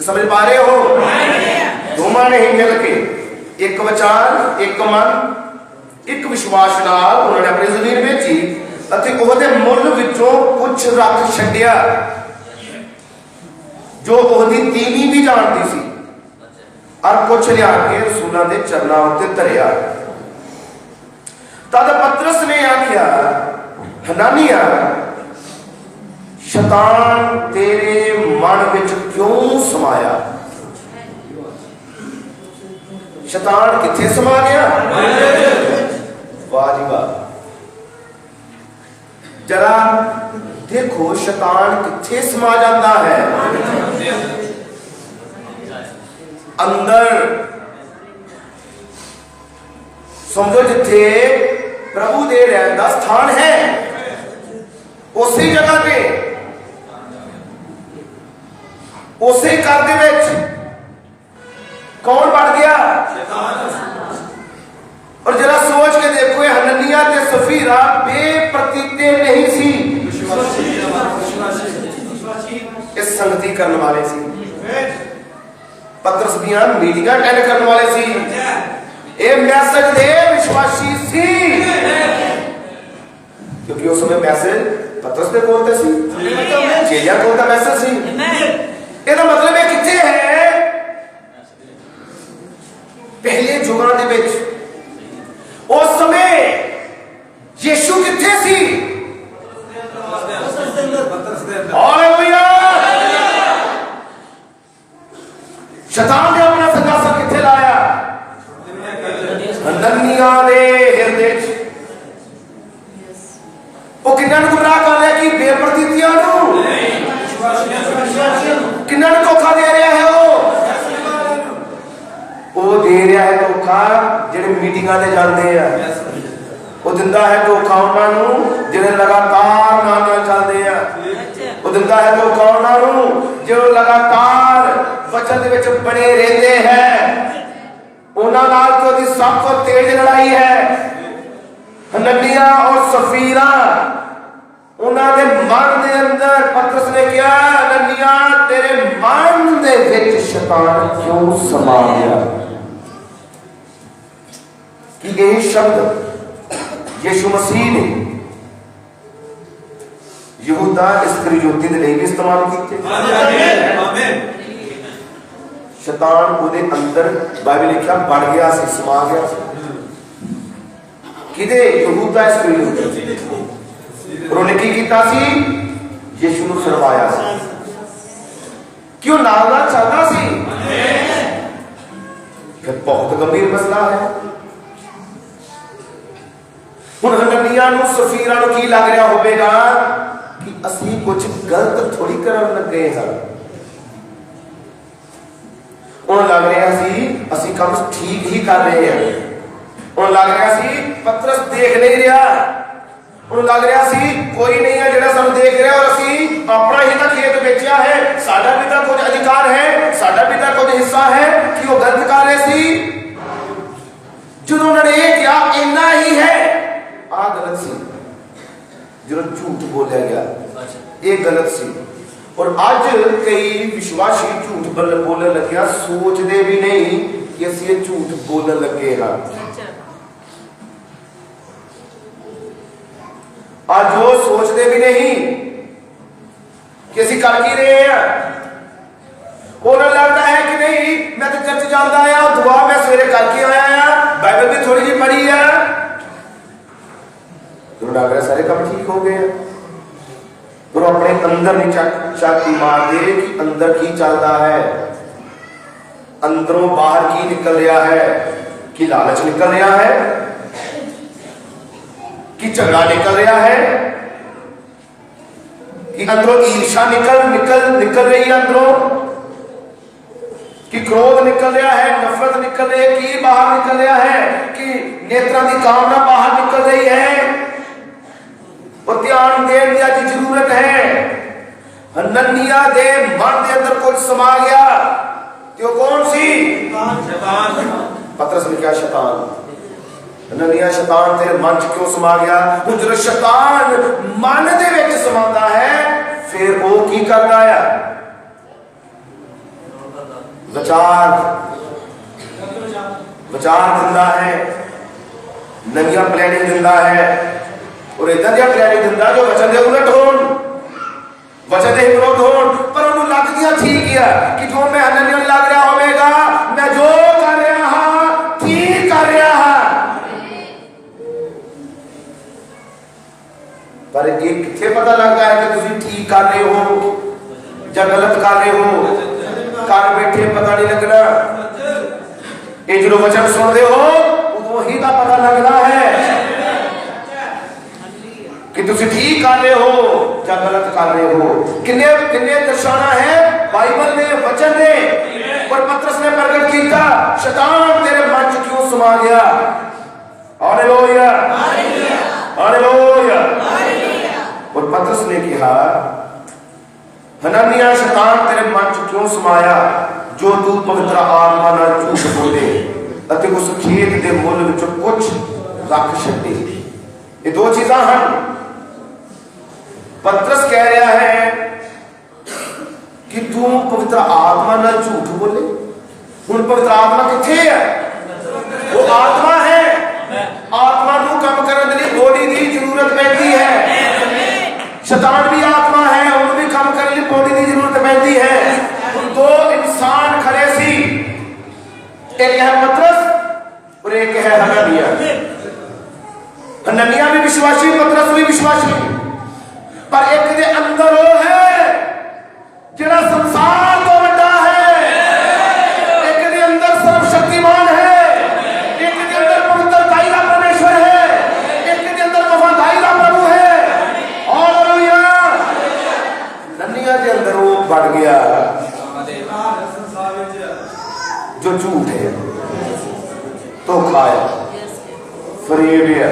समझ पा रहे हो? दोवां ने ही मिल के एक विचार एक मन एक विश्वास नाल उन्होंने अपनी जमीन बेची अते ओहदे मुल विचों कुछ रख छड्डिया जो ओहदी तीनी भी जानती सी, और कुछ लिया के रसूलों के चरणों उत्ते धरिया। तद पतरस ने आख्या हनानिया शैतान तेरे मन विच क्यों समाया? शैतान किथे समा गया? वाह जी वाह। जरा देखो शैतान किथे समा जाता है? अंदर। समझो जिथे प्रभु दे रहन दा स्थान है उसी जगह पे उसी घर दे विच कौन बढ़ गया? और जरा सोच के देखो हननिया ते सफीरा बेप्रतीते नहीं सी, इस संगति करने वाले सी, पतरस दियां मीटिंगां अटेंड करने वाले सी, ये मैसेज दे विश्वासी सी, क्योंकि उस समय मैसेज पतरस दे बोलते सी, चेलियां कोल दा मैसेज सी। ਇਹਦਾ मतलब है किथे है? पहले जुगां दे विच उस समय यीशु किथे सी? हालेलुया। शैतान ने अपना संघासन किथे लाया? हननिया दे हृदय च। वो किन्ना नु गुमराह कर रहा है कि बेप्रतीतियां नु, किन्ना नु धोखा दे रहा है? वो दे रहा है धोखा जिहड़े मीटिंगां ते जांदे आ, वो दिंदा है धोखा उन्हां नु जिहड़े लगातार नाल नाल चलदे आ, वो दिंदा है धोखा उन्हां नु जो लगातार वचन दे विच बने रहंदे हैं। उन्हां नाल तो दी सब तो तेज लड़ाई है। हननिया और सफीरा उन्हां दे मन दे अंदर पतरस ने कहा, हननिया तेरे मन दे विच शैतान क्यों समा गया? कि यही शब्द यीशु मसीह ने यहूदा इस्करियोती दे लिए भी इस्तेमाल किए। शैतान उहदे अंदर बाइबल लिखा बढ़ गया सी, समा गया सी। किदे? यहूदा इस्करियोती। उन्होंने की कीता सी? यीशु नूं छुड़वाया सी। क्यों नाल नाल चलदा सी? फिर बहुत गंभीर मसला है। हुण हननिया नूं सफीरा नूं की लग रहा होवेगा कि असीं कुछ गलत थोड़ी करन लगे हां। उन्हें लग रहा सी असीं काम ठीक ही कर रहे हैं। उन्हें लग रहा सी पतरस देख नहीं रहा। उन्हें लग रहा सी कोई नहीं है जिहड़ा सानूं देख रहा और असीं अपना ही तां खेत बेचिया है, साडा भी तां कुछ अधिकार है, साडा भी तां कुछ हिस्सा है कि वो गलत कर रहे सी। जो उन्होंने ये किया इन्ना ही है, आ गलत सी। जो झूठ बोला गया ये गलत सी। और आज कई विश्वासी झूठ बोलने लगे, सोचते भी नहीं कि असीं ये झूठ बोलने लगे हाँ। आज वो सोचते भी नहीं कि असीं कर की रहे हैं। उन्हें लगता है कि नहीं मैं तो चर्च जाता आया, दुआ मैं सवेरे करके आया, बाइबल भी थोड़ी जी पढ़ी है, तो लग रहा सारे काम ठीक हो गए। तो अपने अंदर नहीं चाटी मार दे कि अंदर की चलता है, अंदरों बाहर की निकल रहा है, कि लालच निकल रहा है, कि झगड़ा निकल रहा है, कि अंदरों ईर्षा निकल रही है अंदरों, कि क्रोध निकल रहा है, नफरत निकल रही है, कि बाहर निकल रहा है, कि नेत्रों की कामना बाहर निकल रही है। और ध्यान देने की जरूरत है। हननिया दे मन के अंदर कुछ समा गया, तो कौन सी? शैतान। पतरस ने क्या शैतान? हननिया शैतान तेरे मन च क्यों समा गया? तो जो शैतान मन दे विच समाता है फिर वो की करता है? विचार दिंदा है, नवियां प्लानिंग दिंदा है, और इदा दिया प्लानिंग दिंदा जो वचन दे उलट होण, वचन दे विरोध होण, पर उन्होंने लगदियां ठीक है कि जो मैं हननिया लग रहा होवेगा मैं जो कर रहा हां ठीक कर रहा हां, पता लगता है कि तुम ठीक कर रहे हो या गलत कर रहे हो, घर बैठे पता नहीं लगना, ये जो वचन सुनते हो उदों ही का पता लगता है कि तुम ठीक कर रहे हो या गलत कर रहे हो। किन्ने किन्ने दर्शाना है बाइबल ने, वचन ने, और पतरस ने प्रकट किया शैतान तेरे मन च क्यों समा गया। Hallelujah hallelujah. और पतरस ने कहा हनन्याह शैतान तेरे मन च क्यों समाया जो तू पवित्र आत्मा नाल झूठ बोले अते उस खेत दे मुल विच कुछ रख छड्डे। ये दो चीज़ां हैं। पतरस कह रहा है कि तू पवित्र आत्मा नाल झूठ बोले। हुण पवित्र आत्मा किथे है? वो आत्मा है। आत्मा को काम करने के लिए बॉडी की जरूरत पैती है। शैतान भी आत्मा है, उन्हें भी काम करने के लिए बॉडी की जरूरत पैती है। दो इंसान खड़े सी, एक है पतरस और एक है हनन्याह। हनन्याह भी विश्वासी, पतरस भी विश्वासी, पर एक के अंदर वो है जिहड़ा संसार तो बड़ा है, एक के अंदर सर्वशक्तिमान है, एक के अंदर पवित्रताई का परमेश्वर है, एक के अंदर वफादारी का प्रभु है। हालेलुया। हनन्याह के अंदर वो बढ़ गया जो झूठ है, धोखा है, फरेब है,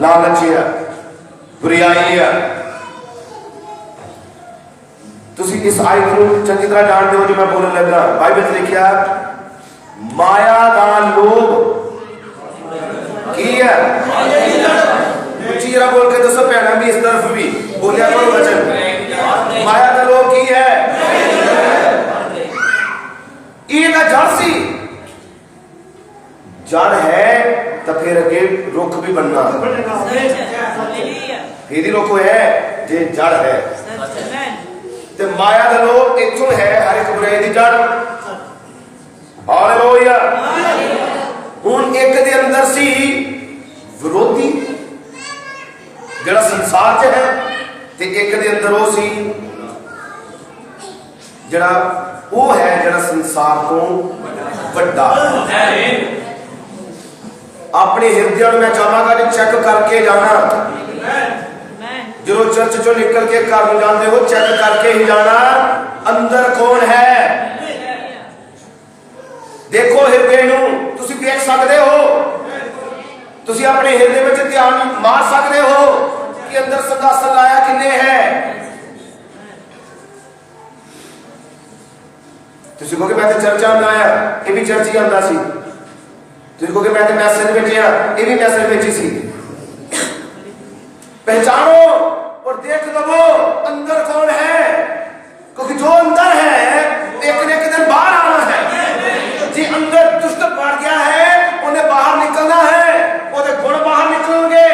लालच है, बुराई है। तुसी इस आयत को चंगी तरह जानते हो जो मैं बोलने लगा। बाइबल में लिखा माया दा लोभ की है। चीरा बोल के दसो भैना भी इस तरफ भी बोलिया करो वचन। माया दा लोभ की है। ये ना जड़ सी जड़ है तो फिर अगे रुख भी बनना। यदि रुख है जे जड़ है ते माया दा लोभ इथों है हर एक बुराई दी जड़। हालेलुया। हुण एक दे अंदर सी विरोधी जिहड़ा संसार च है ते एक दे अंदर वो सी जिहड़ा वो है जिहड़ा संसार तो वड्डा। अपने हृदय में चाहांगा कि चेक करके जाना। जो चर्च चो निकल के घर में जाते हो चेक करके ही जाना अंदर कौन है। देखो हृदय नूं तुसी देख सकते हो, तुसी अपने हृदय में ध्यान मार सकते हो कि अंदर संघासन लाया किन्ने है। तुसी कहोगे मैं तो चर्चा में आया, ये भी चर्च ही आंदा सी। तुसी कहोगे मैं तो मैसेज भेजिया, ये भी मैसेज भेजी सी। पहचानो और देख लो अंदर कौन है, क्योंकि जो अंदर है एक न एक दिन बाहर आना है। जी अंदर दुष्ट पड़ गया है उन्हें बाहर निकलना है, उन्हें गुण बाहर निकलेंगे।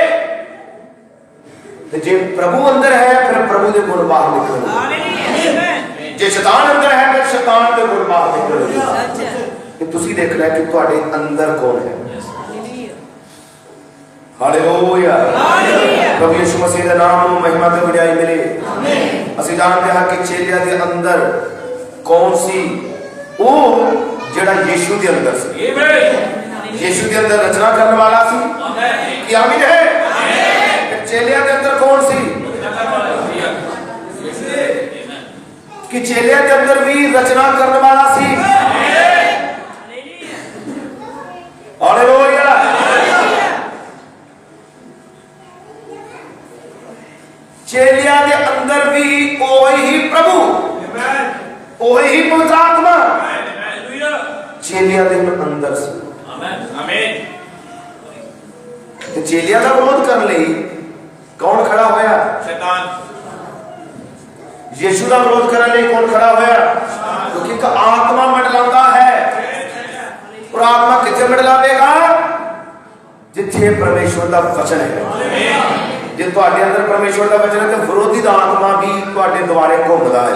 जे प्रभु अंदर है फिर प्रभु के गुण बाहर निकलेंगे। जे शैतान अंदर है फिर शैतान के गुण बाहर निकलेंगे। तुसी देखना है कि तुम्हारे अंदर कौन है। हालेलुया। प्रभु यीशु मसीह के नाम में महिमा ते वडियाई मिले। ਅਸੀਂ जानते हैं कि चेलिया के अंदर कौन सी वो जेड़ा यीशु के अंदर सी। यीशु के अंदर रचना करने वाला सी। क्या आमीन है। चेलिया के अंदर कौन सी कि चेलिया के अंदर भी रचना करने वाला सी। हालेलुया। चेलिया के अंदर भी वही ही प्रभु, वही ही पवित्र आत्मा चेलिया के अंदर से। चेलिया का विरोध करने लिए कौन खड़ा होया? शैतान। यीशु का विरोध करने लिए कौन खड़ा होया? क्योंकि आत्मा मंडलाता है। और आत्मा कितने मंडलावेगा? जिथे परमेश्वर का वचन है। जे तुहाडे अंदर परमेश्वर का वचन है तो विरोधी दा आत्मा भी तुहाडे द्वारे घूमदा है।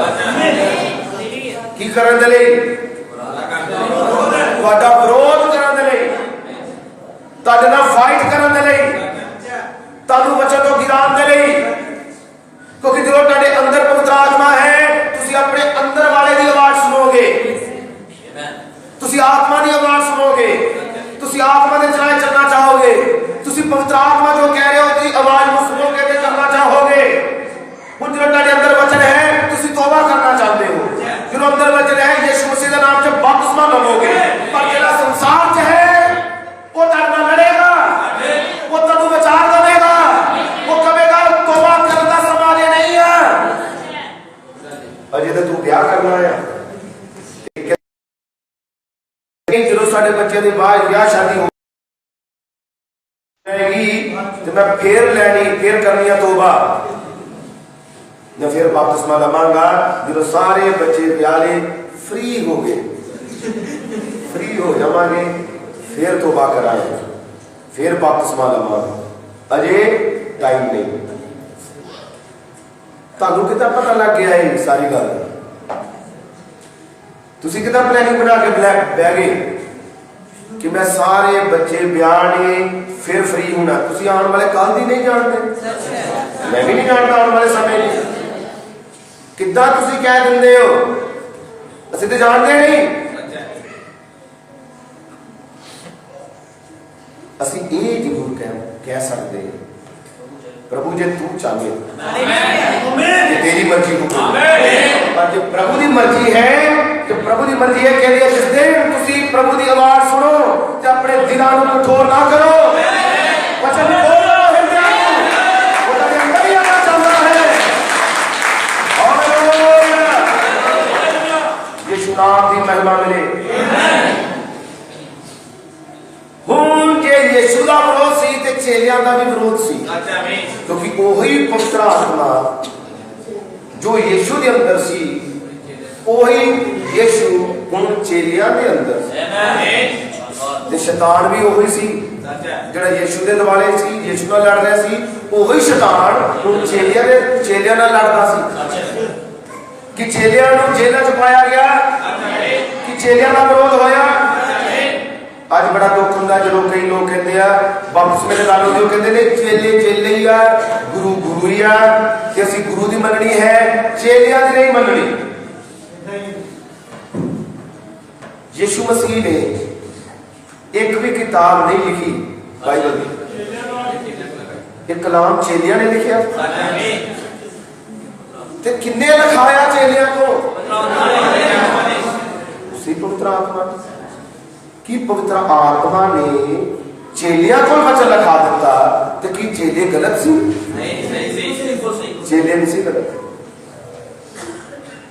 की करन दे लई? तुहाडा विरोध करन दे लई, तुहाडे नाल फाइट करन दे लई, तुहानू वचन तो गिरान दे लई। साडे बच्चे दे बाद ब्याह शादी होगी तो मैं फिर लैनी फिर करनी तौबा या फिर बपतिस्मा लवांगा जो सारे बच्चे ब्याले फ्री हो गए फ्री हो जावांगे फिर तौबा करांगे फिर बपतिस्मा लवांगा अजे टाइम नहीं। तुहानू कितना पता लग गया है सारी गल तुसी कितना प्लानिंग बना के बह गए कि मैं सारे बच्चे ब्याह ने फिर फ्री होना। तुसी आने वाले कल दी नहीं जानते मैं भी नहीं जानता आने वाले समय कितना तुसी कह दिंदे हो असीं ते जानते नहीं। असीं ये जरूर कह सकते प्रभु जे तू चाहे तेरी मर्जी हो पर जो प्रभु की मर्जी है तो प्रभु की मर्जी है कह दिया जिस दिन तुसी प्रभु की आवाज सुनो तो अपने दिलों को कठोर ना करो वचन बोलो हृदय को वो तेरे अंदर ही आना चाहता है। हालेलुया यीशु नाम की महिमा मिले। हुण जे यीशु दा विरोध सी ते चेलियां दा भी विरोध सी क्योंकि वही पवित्र आत्मा जो यीशु के अंदर सी वही यीशु हुण चेलियां के अंदर ते शैतान भी वही सी जिहड़ा यीशु के दुआले सी यीशु नाल लड़ रहा सी वही शैतान हुण चेलियां नाल लड़दा सी कि चेलियां नूं जेलां च पाया गया कि चेलियां दा विरोध होया। अज बड़ा दुख होंदा जो कई लोग कहते हैं बपतिस्मे दे नाल जो कहते ने चेले चेले ही आ गुरु गुरु ही आ कि असीं गुरु दी मननी है चेलियां दी नहीं मननी। यीशु मसीह ने एक भी किताब नहीं लिखी बाइबल की एक कलाम चेलियां ने लिखिया ते किन्ने लिखाया चेलियां को उसी पवित्र आत्मा कि पवित्र आत्मा ने चेलियां को वचन लिखा दिता तो कि चेले गलत सी चेले नहीं सी गलत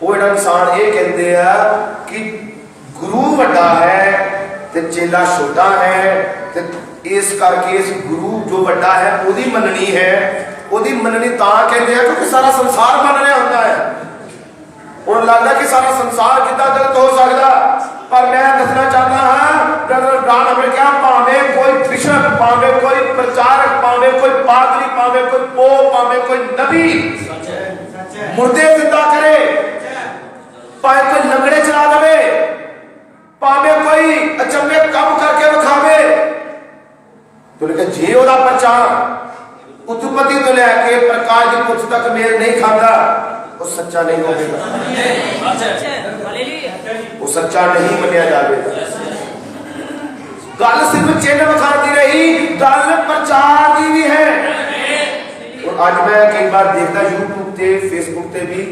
वो इंसान ये कहते हैं कि गुरु बड़ा है ते चेला छोटा है ते इस करके इस गुरु जो बड़ा है ओदी मननी है ओदी मननी ता कहते हैं क्योंकि सारा संसार मन रहा होता है और लगता कि सारा संसार कितना गलत हो सकता पर मैं दसना चाहता हाँ ब्रदर ब्राउन हमें क्या पावे कोई बिशप पावे कोई प्रचारक पावे कोई पादरी पावे कोई पोप पावे कोई नबी मुर्दे जिंदा करे पावे कोई लंगड़े चला दे पावे कोई अचंभे कम करके विखावे तो लेकिन जे ओदा प्रचार उत्पत्ति तो लैके प्रकाश की पुस्तक तक मेल नहीं खाता वो सच्चा नहीं होगा वो सच्चा नहीं मनिया जाएगा। गल सिर्फ चिन्ह विखाती रही गल प्रचार की भी है। और आज मैं कई बार देखता यूट्यूब ते फेसबुक ते भी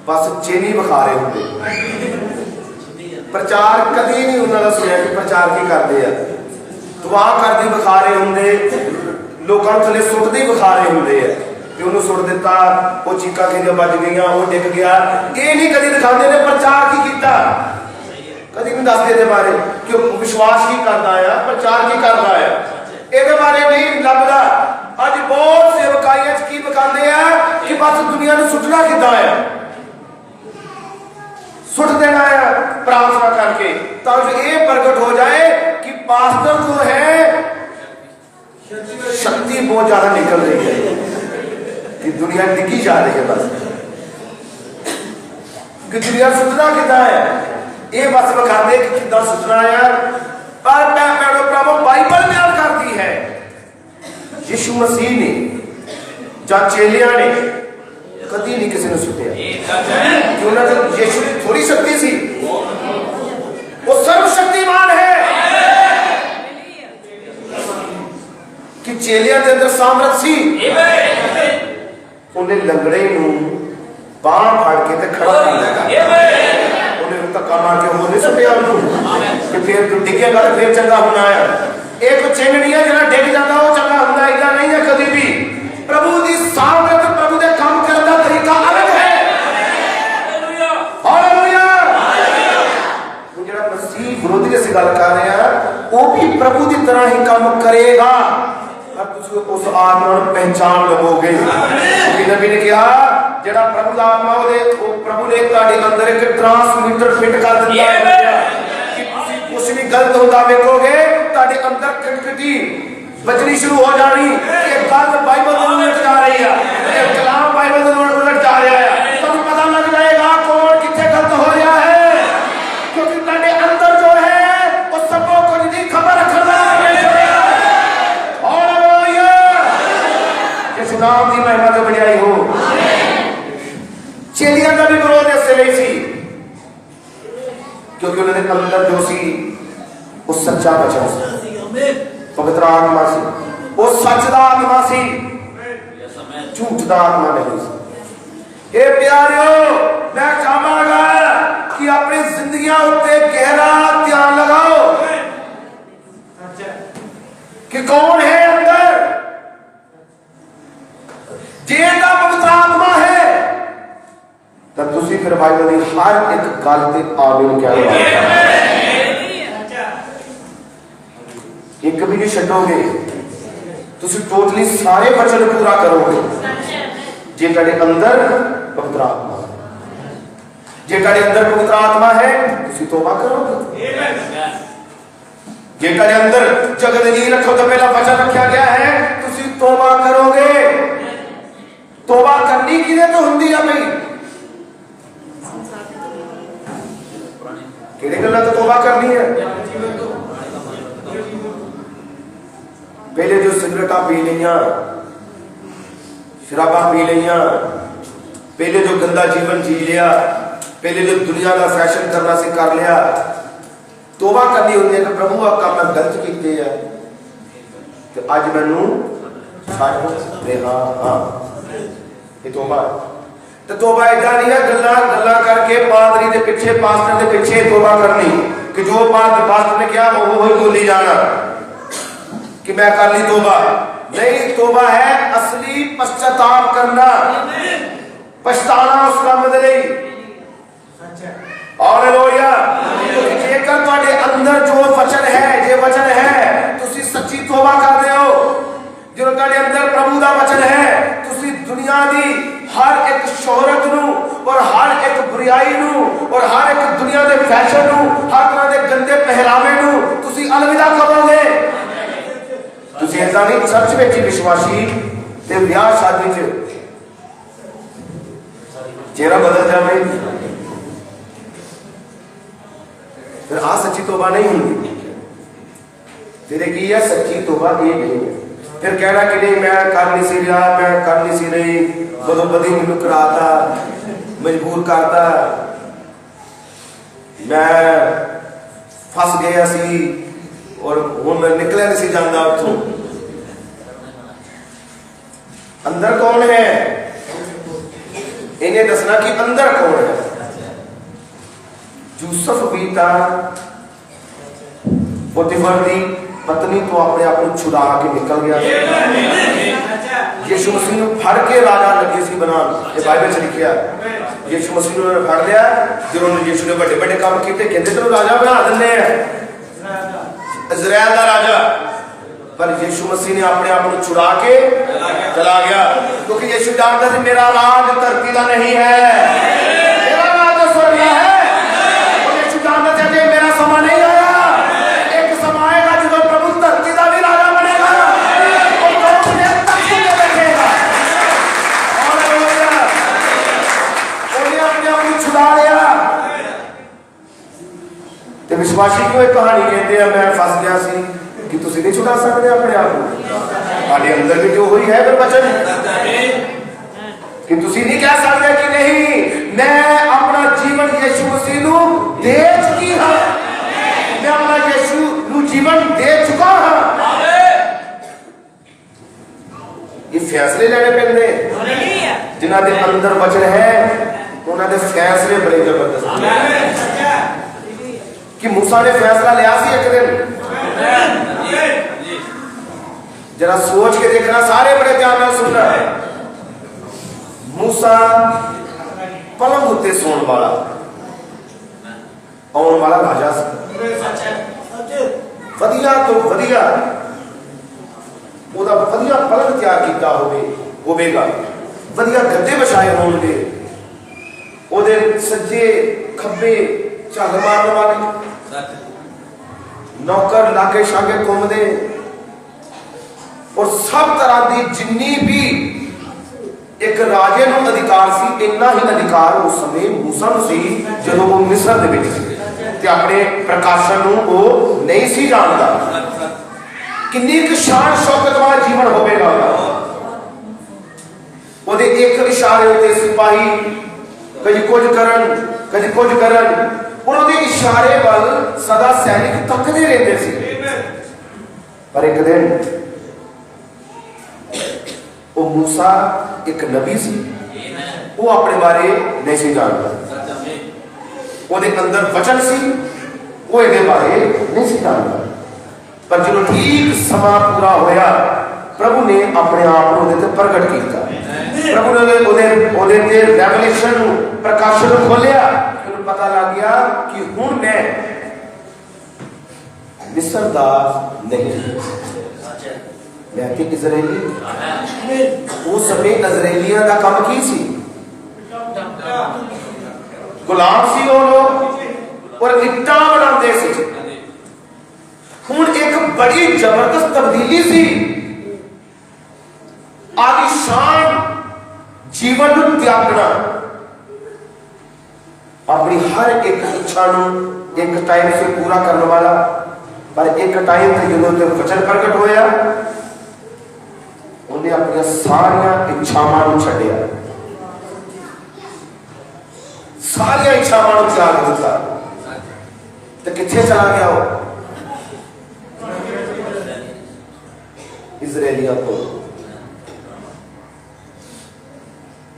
बस चेनी विखा रहे होंगे प्रचार कभी नहीं उन्होंने सुनिया कि प्रचार की करते हैं दुआ करते विखा रहे होंगे लोगों थले सुटते विखा रहे होंगे कि उन्होंने सुट दिता वो चीका कितने बज गई वो डिग गया ये नहीं कभी दिखाते ने प्रचार की किया कभी नहीं दसते दे बारे कि विश्वास की करता है प्रचार की करता है ये बारे नहीं लगता। अज बहुत सेवकाइयां की विखाते हैं कि बस दुनिया ने सुटना कितना है सुट देना है प्रार्थना करके ताकि ये प्रकट हो जाए कि पास्टर जो है शक्ति बहुत ज्यादा निकल रही है कि दुनिया डिगी जा रही है बस कि दुनिया सुटना कितना है ये बस बखाते कि कितना सुटना है पर मैं प्रभु बाइबल बयान करती है यीशु मसीह ने या चेलियां ने कभी नहीं किसी ने सुटिया क्यों ना यीशु की थोड़ी शक्ति सी वो सर्वशक्तिमान है कि चेलियां के अंदर सामर्थ सी उन्हें लंगड़े नूं बांह फाड़ के ते खड़ा कर दिया उन्हें धक्का मार के वो नहीं सुटिया उन्होंने कि फिर तू डिगेगा तो फिर चंगा होना है एक चिन्ह नहीं है जिहड़ा डिग जाता वो चंगा होता है इदा नहीं है कभी भी प्रभु की सामर्थ प्रभु के काम करने का तरीका अलग है। हालेलुया आत्मा पहचान लवोगे। नबी ने कहा जेड़ा प्रभु दा आत्मा प्रभु ने तुहाडे अंदर एक ट्रांसमीटर फिट कर दिता है कि तुसी कुछ भी गलत होता वेखोगे तुहाडे अंदर खटखटी बजनी शुरू हो जानी कि गल बाइबल नूं उलट जा रही है, ये कलाम बाइबल नूं उलट जा रहा है। तुहानूं पता लग जाएगा कौन किथे गलत हो रहा है, क्योंकि तुहाडे अंदर जो है वो सबको कुछ नहीं खबर रखना परमेश्वर है। हालेलुया, इस नाम दी महिमा ते बढ़ाई हो। चेलियां का भी विरोध ऐसे नहीं सी क्योंकि उन्होंने अंदर जो सी वो सच्चा वचन सी, पवित्र आत्मा सी, वो सच दा आत्मा सी, झूठ दा आत्मा नहीं सी। ए प्यारियो, मैं चाहांगा कि अपनी जिंदगियां उत्ते गहरा ध्यान लगाओ कि कौन है अंदर। जे दा पवित्र आत्मा है तब तुसी फिर बाइबल दी हर एक गल ते आमीन कहना, एक भी नहीं छड्डोगे। तुसी टोटली सारे वचन पूरा करोगे जे तुहाडे अंदर पवित्र आत्मा, जे तुहाडे अंदर पवित्र आत्मा है तुसी तौबा करोगे। जे तुहाडे अंदर जगत नहीं रखो तो पहला वचन रखा गया है तुसी तौबा करोगे। तौबा करनी किदे तो हुंदी है भाई, किहड़े गल्लां तो तौबा करनी है। पहले जो सिगरेटा पी लिया, शराबा पी लिया, पहले जो गंदा जीवन जी लिया, पहले जो दुनिया का फैशन करना से कर लिया, तौबा करनी होती है कि प्रभु आ काम मैं गलत किए है तो अज मैनू छड्ड दे। हाँ ये तौबा है। तो तौबा इदा नहीं है गल्ला करके पादरी के पिछे पास्टर के पिछे तौबा करनी कि जो पास्टर ने कहा वो बोली जाना कि मैं कर ली तौबा। नहीं, तौबा है असली पश्चाताप करना, पछताना उस काम दे लई। हालेलुया, जेकर तुहाडे अंदर जो वचन है, जे वचन है तुसी सच्ची तौबा करदे हो, जो तुहाडे अंदर प्रभु दा वचन है तुसी दुनिया दी हर एक शोहरत नू और हर एक बुराई नू और हर एक दुनिया दे फैशन नू, हर तरह दे गंदे पहरावे नू तुसी अलविदा करोगे। तुसी ऐसा नहीं चर्च में विश्वासी ते ब्याह शादी च चेहरा बदल जाए फिर आ सच्ची तौबा नहीं होगी। फिर की है सच्ची तौबा ये नहीं है। फिर कहना कि नहीं मैं कर नहीं सी रहा, मैं कर नहीं सी रही, बदोबदी मैनू कराता, मजबूर करता, मैं फस गया सी और हुण मैं निकलिया नहीं सी जांदा उत्थों। अंदर कौन है इन्हें दसना कि अंदर कौन है। यूसुफ भी था पोतीफर दी पत्नी तो अपने आप को छुड़ा के निकल गया। यीशु मसीह ने फड़ के राजा लगे सी बना, ये बाइबल च लिखा। यीशु मसीह ने फड़ लिया, जो यीशु ने बड़े बड़े काम किए, कहते तेन राजा बना देने इजराइल का राजा, पर यीशु मसीह ने अपने आप को छुड़ा के चला गया, क्योंकि यीशु जानता था मेरा राज धरती का नहीं है, मेरा राज तो स्वर्ग का है। और यीशु जानता था कि मेरा समय नहीं आया, एक समय आएगा जब प्रभु धरती का भी राजा बनेगा और लोग उन्हें तख्त पे बैठेगा। हालेलुया, उन्हें अपने आप को छुड़ा लिया। तो विश्वासी क्यों एक कहानी कहते हैं मैं फंस गया सी कि तुसी नहीं छुड़ा सकते अपने आप को। हमारे अंदर भी जो हुई है फिर वचन कि तुसी नहीं कह सकते कि नहीं मैं अपना जीवन यीशु मसीह नू दे चुकी हां, मैं अपना यीशु नू जीवन दे चुका हां। ये फैसले लेने पैंदे जिन्हां दे अंदर वचन है, उन्हां दे फैसले बड़े जबरदस्त कि मूसा ने फैसला लिया सी एक दिन, जरा सोच के देखना, सारे बड़े ध्यान में सुनना। मूसा पलंग उत्ते सोन वाला आने वाला राजा, वधिया तो वधिया ਉਹਦਾ ਵਧੀਆ ਪਲੰਘ ਤਿਆਰ ਕੀਤਾ ਹੋਵੇਗਾ, ਵਧੀਆ ਗੱਦੇ ਵਿਛਾਏ ਹੋਣਗੇ, ਉਹਦੇ ਸੱਜੇ ਖੱਬੇ ਝੱਲ ਮਾਰਨ ਵਾਲੇ ਨੌਕਰ ਲਾਗੇ ਛਾਗੇ ਘੁੰਮਦੇ, और सब तरह की जिन्नी भी एक राजे को अधिकार सी, इन्ना ही अधिकार उस समय मूसा नूं सी जदों वो मिस्र दे विच सी ते अपने प्रकाशन नूं वो नहीं सी जानदा। किन्नी क शान शौकत वाला जीवन होवेगा ओदे एक इशारे उत्ते सिपाही कदी कुछ करन और ओदे इशारे वल सदा सैनिक तकदे रहंदे सी। पर एक दिन वो मूसा एक नबी सी, वो अपने बारे नहीं सी जानता, ਉਹਦੇ अंदर वचन सी, वो ਇਹਦੇ बारे नहीं सी जानता। पर जो ठीक समा पूरा होया प्रभु ने अपने आप को ਉਹਦੇ ਤੇ प्रगट किया, प्रभु ने ਉਹਦੇ ਤੇ रेवलेशन प्रकाशन खोलिया, फिर पता लग गया कि हुण मैं मिस्र दा नहीं मैं कि इजराइली। उस समय इजराइलियां का काम की सी, गुलाम सी वो लोग और इट्टा बनाते सी। हुण एक बड़ी जबरदस्त तब्दीली सी, आलीशान जीवन को त्यागना, अपनी हर एक इच्छा एक टाइम से पूरा करने वाला। पर एक टाइम से जो वचन प्रकट होया उन्हें अपनी सारिया इच्छावां नूं छड्डिया, सारिया इच्छावां नूं त्याग दिता ते कित्थे चला गया वो इजराइलियां को।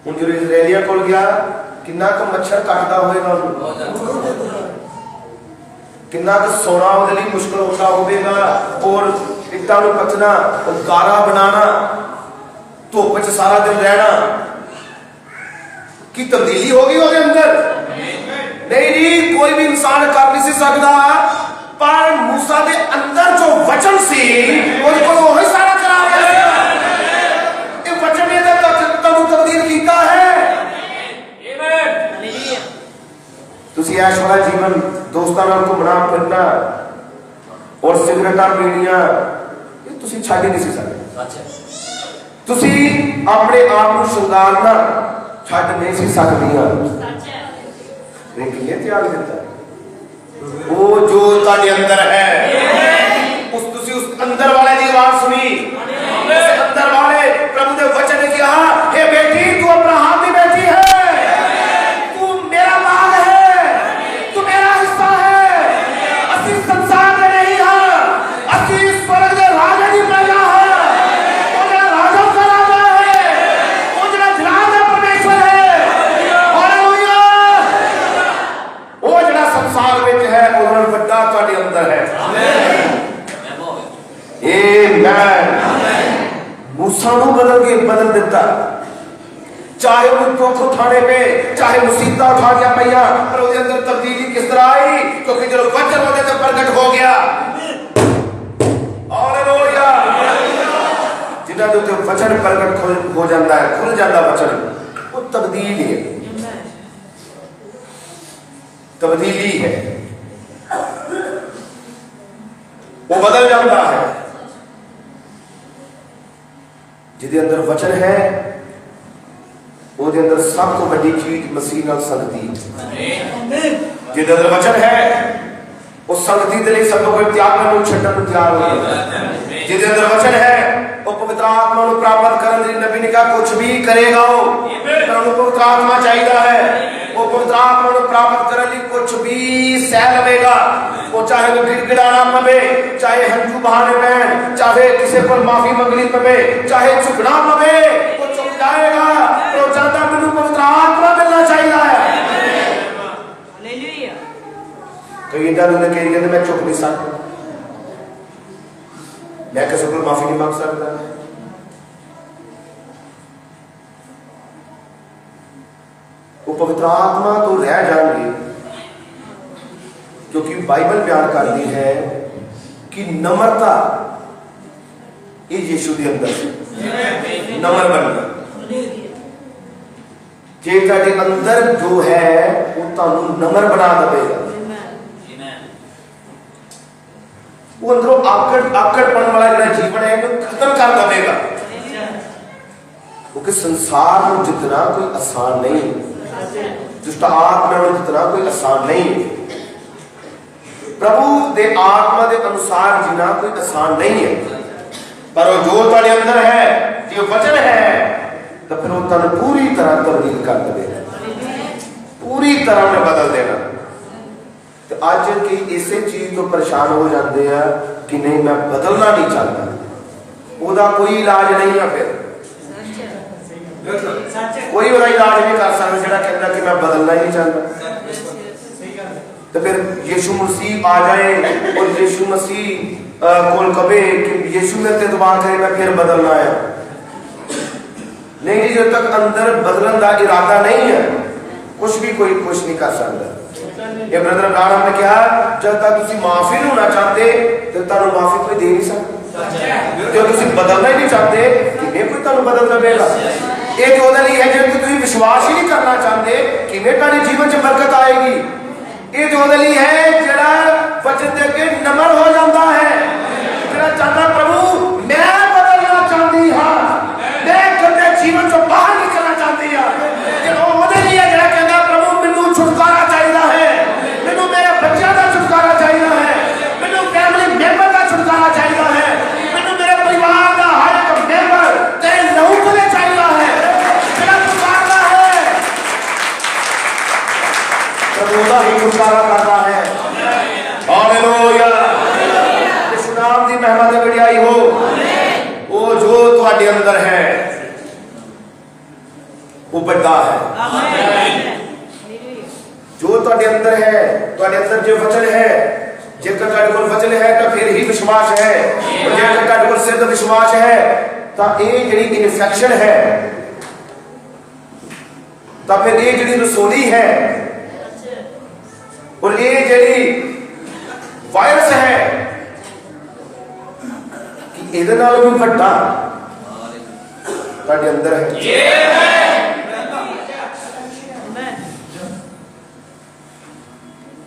हुण जो इजराइलियां कोल गया किन्ना क मच्छर काटदा होएगा, किन्ना क सोना उहदे लई मुश्किल होता होवेगा, और इट्टां नूं पचना, गारा बनाना, धुप च सारा दिन रहना। की तब्दीली होगी उसके अंदर? नहीं, कोई भी इंसान कर नहीं सकता, पर मूसा के अंदर जो वचन सी वही सारा करा ये वचन ने तो तब्दील किया है। तुसी ऐश वाला जीवन दोस्तों नाल घूमना फिरना और सिगरेटां पीणियां ये तुसी छड्ड नहीं सी सकदे, तुसी अपने आप को शृंगारना छड्ड नहीं सी सकदियां। लेकिन ये त्याग दिता वो जो तुहाडे अंदर है, उस अंदर वाले की आवाज सुनी, उस अंदर वाले प्रभु के वचन ने कहा, हे बेटी तू अपना हाथ में बैठी है, तू मेरा बाग है, तू मेरा हिस्सा है, असि संसार में नहीं है, असि स्वर्ग के राजा की प्रजा है, वो जरा राजा का राजा है, वो जरा धराज का परमेश्वर है। हालेलुया। वो जरा संसार में है और बड़ा तुहाडे अंदर है। मूसा नूं बदल दिता, चाहे वो दुख उठाने पे, चाहे मुसीबत उठानिया पईयां, पर उसके अंदर तब्दीली किस तरह आई? क्योंकि जो वचन होने से प्रकट हो गया। हालेलुया। जिन्हां दे उत्ते वचन प्रकट हो जाता है, खुल जाता वचन, वो तब्दीली है, तब्दीली है, वो बदल जाता है। जिदे अंदर वचन है ਉਹਦੇ ਅੰਦਰ ਸਭ ਤੋਂ ਵੱਡੀ ਚੀਜ਼ ਮਸੀਹ ਨਾਲ ਸੰਗਤੀ। ਜਿਹਦੇ ਅੰਦਰ ਵਚਨ ਹੈ ਉਹ ਸੰਗਤੀ ਦੇ ਲਈ ਸਭ ਤੋਂ ਵੱਡੀ ਤਿਆਗ ਨੂੰ ਛੱਡਣ ਨੂੰ ਤਿਆਰ ਹੋ ਜਾਂਦਾ। ਜਿਹਦੇ ਅੰਦਰ ਵਚਨ ਹੈ ਉਹ ਪਵਿੱਤਰ ਆਤਮਾ ਨੂੰ ਪ੍ਰਾਪਤ ਕਰਨ ਲਈ ਨਬੀ ਨੇ ਕਿਹਾ ਕੁਝ ਵੀ ਕਰੇਗਾ ਉਹ, ਪਰ ਉਹਨੂੰ ਪਵਿੱਤਰ ਆਤਮਾ ਚਾਹੀਦਾ ਹੈ। वो पवित्र आत्मा को प्राप्त करने लिए कुछ भी सह लवेगा, वो चाहे वो गिड़गिड़ाना पवे, चाहे हंजू बहाने पैन, चाहे किसी पर माफी मंगनी पवे, चाहे झुकना पवे, वो झुक जाएगा। तो ज्यादा मैनू पवित्र आत्मा मिलना चाहिए है। हालेलुया। कई इधर उधर कह रही मैं झुक नहीं सकता, मैं किसी को माफी नहीं मांग सकता। वो पवित्र आत्मा तो रह जाएंगे, क्योंकि बाइबल बयान करती है कि नम्रता ये यीशु के अंदर नमर बनना। जे तुहाडे अंदर जो है वो तुहानू नमर बना देगा। वो अंदरों आकड़पन वाला जो जीवन है खत्म कर देगा, क्योंकि संसार को जितना कोई आसान नहीं, दुष्ट आत्मा को जितना कोई आसान नहीं, प्रभु दे आत्मा के अनुसार जीना कोई आसान नहीं है। पर जो तुहाडे अंदर है, जो वचन है, तो फिर वो तुहानू पूरी तरह तब्दील कर देगा, पूरी तरह में बदल देना। तो अज की इसे चीज तो परेशान हो जाते हैं कि नहीं मैं बदलना नहीं चाहता, ओदा कोई इलाज नहीं है, फिर कोई ओदा इलाज नहीं कर सकता जो कहता कि मैं बदलना ही नहीं चाहता। तो फिर यीशु मसीह आ जाए और यीशु मसीह को कहे कि यीशु मेरे ते दुआ करे मैं फिर बदलना है, नहीं जी, जब तक अंदर बदलन का इरादा नहीं है कुछ भी कोई कुछ नहीं कर सकता। ये ब्रदर ब्राह्मण ने कहा जब तक तुम माफी नहीं होना चाहते तो तुम माफी कोई दे नहीं सकता, जो तुम बदलना ही नहीं चाहते कि कोई तुम बदल देगा। ये जो है जब तुम विश्वास ही नहीं करना चाहते कि तुम्हारे जीवन च बरकत आएगी। ये जो है जरा वचन दे के नमर हो जाता है, जरा चाहता प्रभु मैं बदलना चाहती हाँ, मैं गंदे जीवन से बाहर निकलना चाहती हाँ, जरा कहता प्रभु मैनू छुटकारा चाहिए है, मैनू मेरे बच्चों का छुटकारा चाहिए है, मैनू फैमिली मेंबर का छुटकारा चाहिए है, मैनू मेरे परिवार का हर एक मेंबर तेरे लहू तले चाहिए है, तेरा छुटकारा है, प्रभु का ही छुटकारा करना है। हालेलुया, यीशु नाम की महिमा ते बढ़ाई हो। वो जो तुम्हारे अंदर है वो बड़ा है, जो तुम्हारे अंदर है, तुम्हारे अंदर जो वचन है, जेकर तुम्हारे कोल वचन है तो फिर ही विश्वास है, और जेकर तुम्हारे कोल सिर्फ विश्वास है तो ये जिहड़ी इन्फेक्शन है, तो फिर ये जिहड़ी रसोली है और ये जिहड़ी वायरस है कि इहदे नाल भी वड्डा तुम्हारे अंदर है।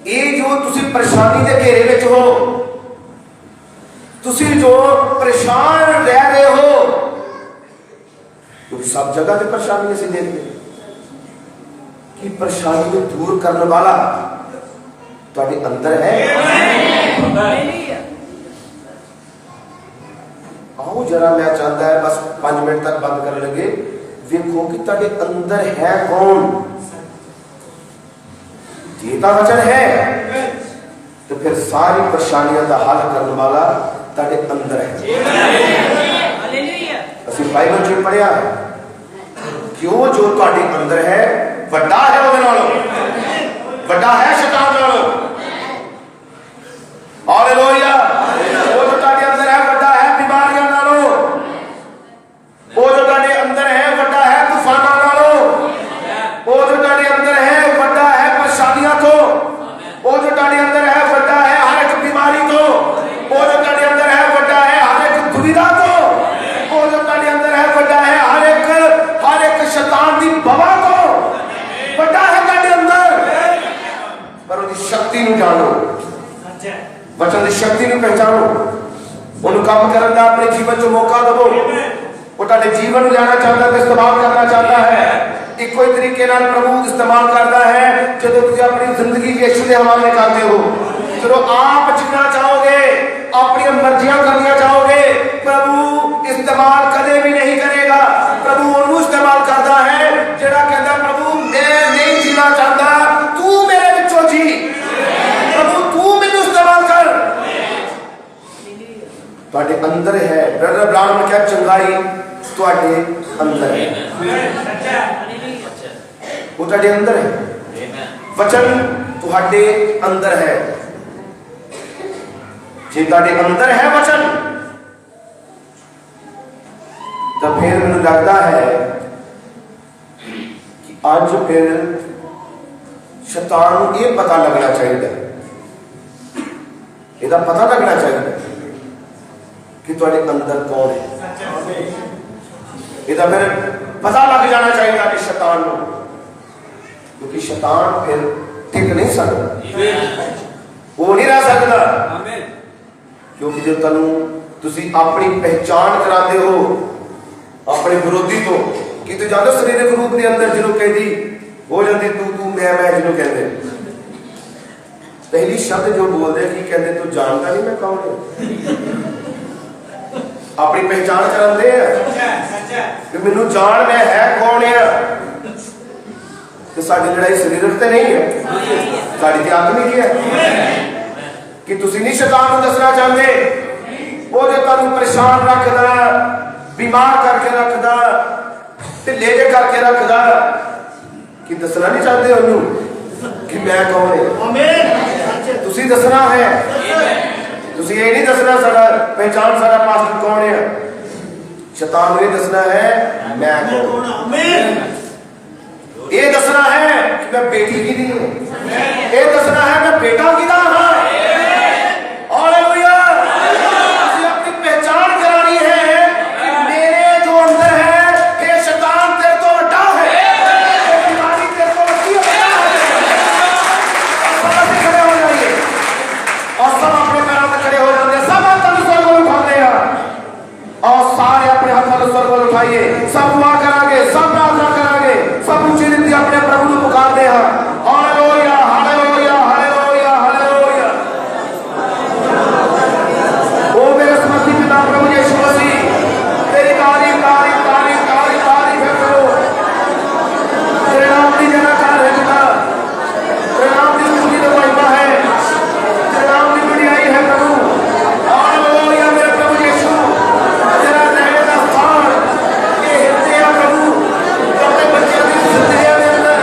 ये जो तुसी परेशानी के घेरे में हो, तुसी जो परेशान रह रहे हो, क्योंकि सब जगह की परेशानी ऐसी देखते कि परेशानी को दूर करने वाला तुम्हारे अंदर है। आओ जरा मैं चाहता है बस 5 मिनट तक बंद कर लगे, देखो कि तुम्हारे अंदर है कौन। जीता वचन है तो फिर सारी परेशानियों का हल करने वाला तुम्हारे अंदर है। असि बाइबल च पढ़िया क्यों जो तुम्हारे अंदर है वड्डा है, ਉਹਦੇ ਨਾਲੋਂ ਵੱਡਾ है शैतान नालों। हालेलुया, वो जो तुम्हारे अंदर है वड्डा है बीमारियों नालों, वो जो तुम्हारे अंदर है वड्डा है तूफानों नालों, वो जो तुम्हारे अंदर है वड्डा है परेशानियां तो, वो जो तुम्हारे अंदर है वड्डा है हर एक बीमारी तो, वो जो तुम्हारे अंदर है वड्डा है हर एक दुविधा तो, वो जो तुम्हारे अंदर है वड्डा है हर एक शैतान की बवा तो, वड्डा है तुम्हारे अंदर। पर उसकी शक्ति को जानो, वचन की शक्ति को पहचानो, उन्हें काम करने का अपने जीवन को मौका दो। वो तुम्हारे जीवन में जाना चाहता है, इस्तेमाल करना चाहता है, एक कोई तरीके नाल प्रभु इस्तेमाल करता है। जो तुम अपनी जिंदगी यीशु के हवाले करते हो, चलो आप जीना चाहोगे, अपनी मर्जियां करना चाहोगे, प्रभु इस्तेमाल कदे भी नहीं करेगा। प्रभु उन्हें इस्तेमाल करता है जेड़ा कहता प्रभु मैं नहीं जीना चाहता, तू मेरे विचों जी, प्रभु तू मैनू इस्तेमाल कर। तुम्हारे अंदर है ब्रदर ब्राह्मण क्या चंगाई तुम्हारे अंदर है, वो तुम्हारे अंदर है, वचन तुम्हारे अंदर है। जे तुम्हारे अंदर है वचन तो फिर मुझे लगता है कि आज फिर शैतान को ये पता लगना चाहिए, इसका पता लगना चाहिए कि तुम्हारे अंदर कौन है। ਇਹਦਾ ਫਿਰ पता लग जाना चाहिए कि शैतान को, क्योंकि शैतान फिर टिक नहीं सकता, वो नहीं रह सकता। क्योंकि जो तुसी अपनी पहचान कराते हो अपने विरोधी तो कि तू जानते शरीरक रूप के अंदर जो कहती हो जाती तू तू मैं जो कहते पहली शब्द जो बोलते कि कहते तू जानता नहीं मैं कौन हूं, अपनी पहचान कराते हैं कि मैनू जान मैं है कौन है। तो साडी लड़ाई शरीरक ते नहीं है, साडी ते आत्मिक है। कि तुसी नहीं शैतान को दसना चाहते वो जो तुहानू परेशान रखदा, बीमार करके रखदा, ढिले जे करके रखदा, कि दसना नहीं चाहते उन्होंने कि मैं कौन है। आमीन। तुसी दसना है, तुसी ये नहीं दसना साडा पहचान साडा पास्टर कौन है। शैतान ने दसना है मैं कौन। आमीन। ये दसना है कि मैं बेटी की नहीं हूं, ये दसना है मैं बेटा की ना हां। हालेलुया। तुसी अपनी पहचान करानी है कि मेरे जो अंदर है ये शैतान तेरे तो बड़ा है, ये बीमारी तेरे तो बड़ी है। सब खड़े हो जाइए और सब अपने पैरों पे खड़े हो जाते हैं, सब हाथ स्वर्ग में उठाते हैं और सारे अपने हाथ स्वर्ग में उठाइए, सब दुआ करांगे, सब प्रार्थना करांगे, सब ऊंची रीति अपने प्रभु को पुकारते हैं। Hallelujah hallelujah hallelujah hallelujah. ओ मेरे समर्थी पिता प्रभु यीशु मसीह, तेरी तारीफ तारीफ तारीफ तारीफ तारीफ है प्रभु, तेरे नाम की जयकार है पिता, तेरे नाम की स्तुति तो महिमा है, तेरे नाम की बढ़ाई है प्रभु। हालेलुया मेरे प्रभु यीशु, तेरा रहने का स्थान ये हृदय प्रभु अपने बच्चे की जिंदगी में अंदर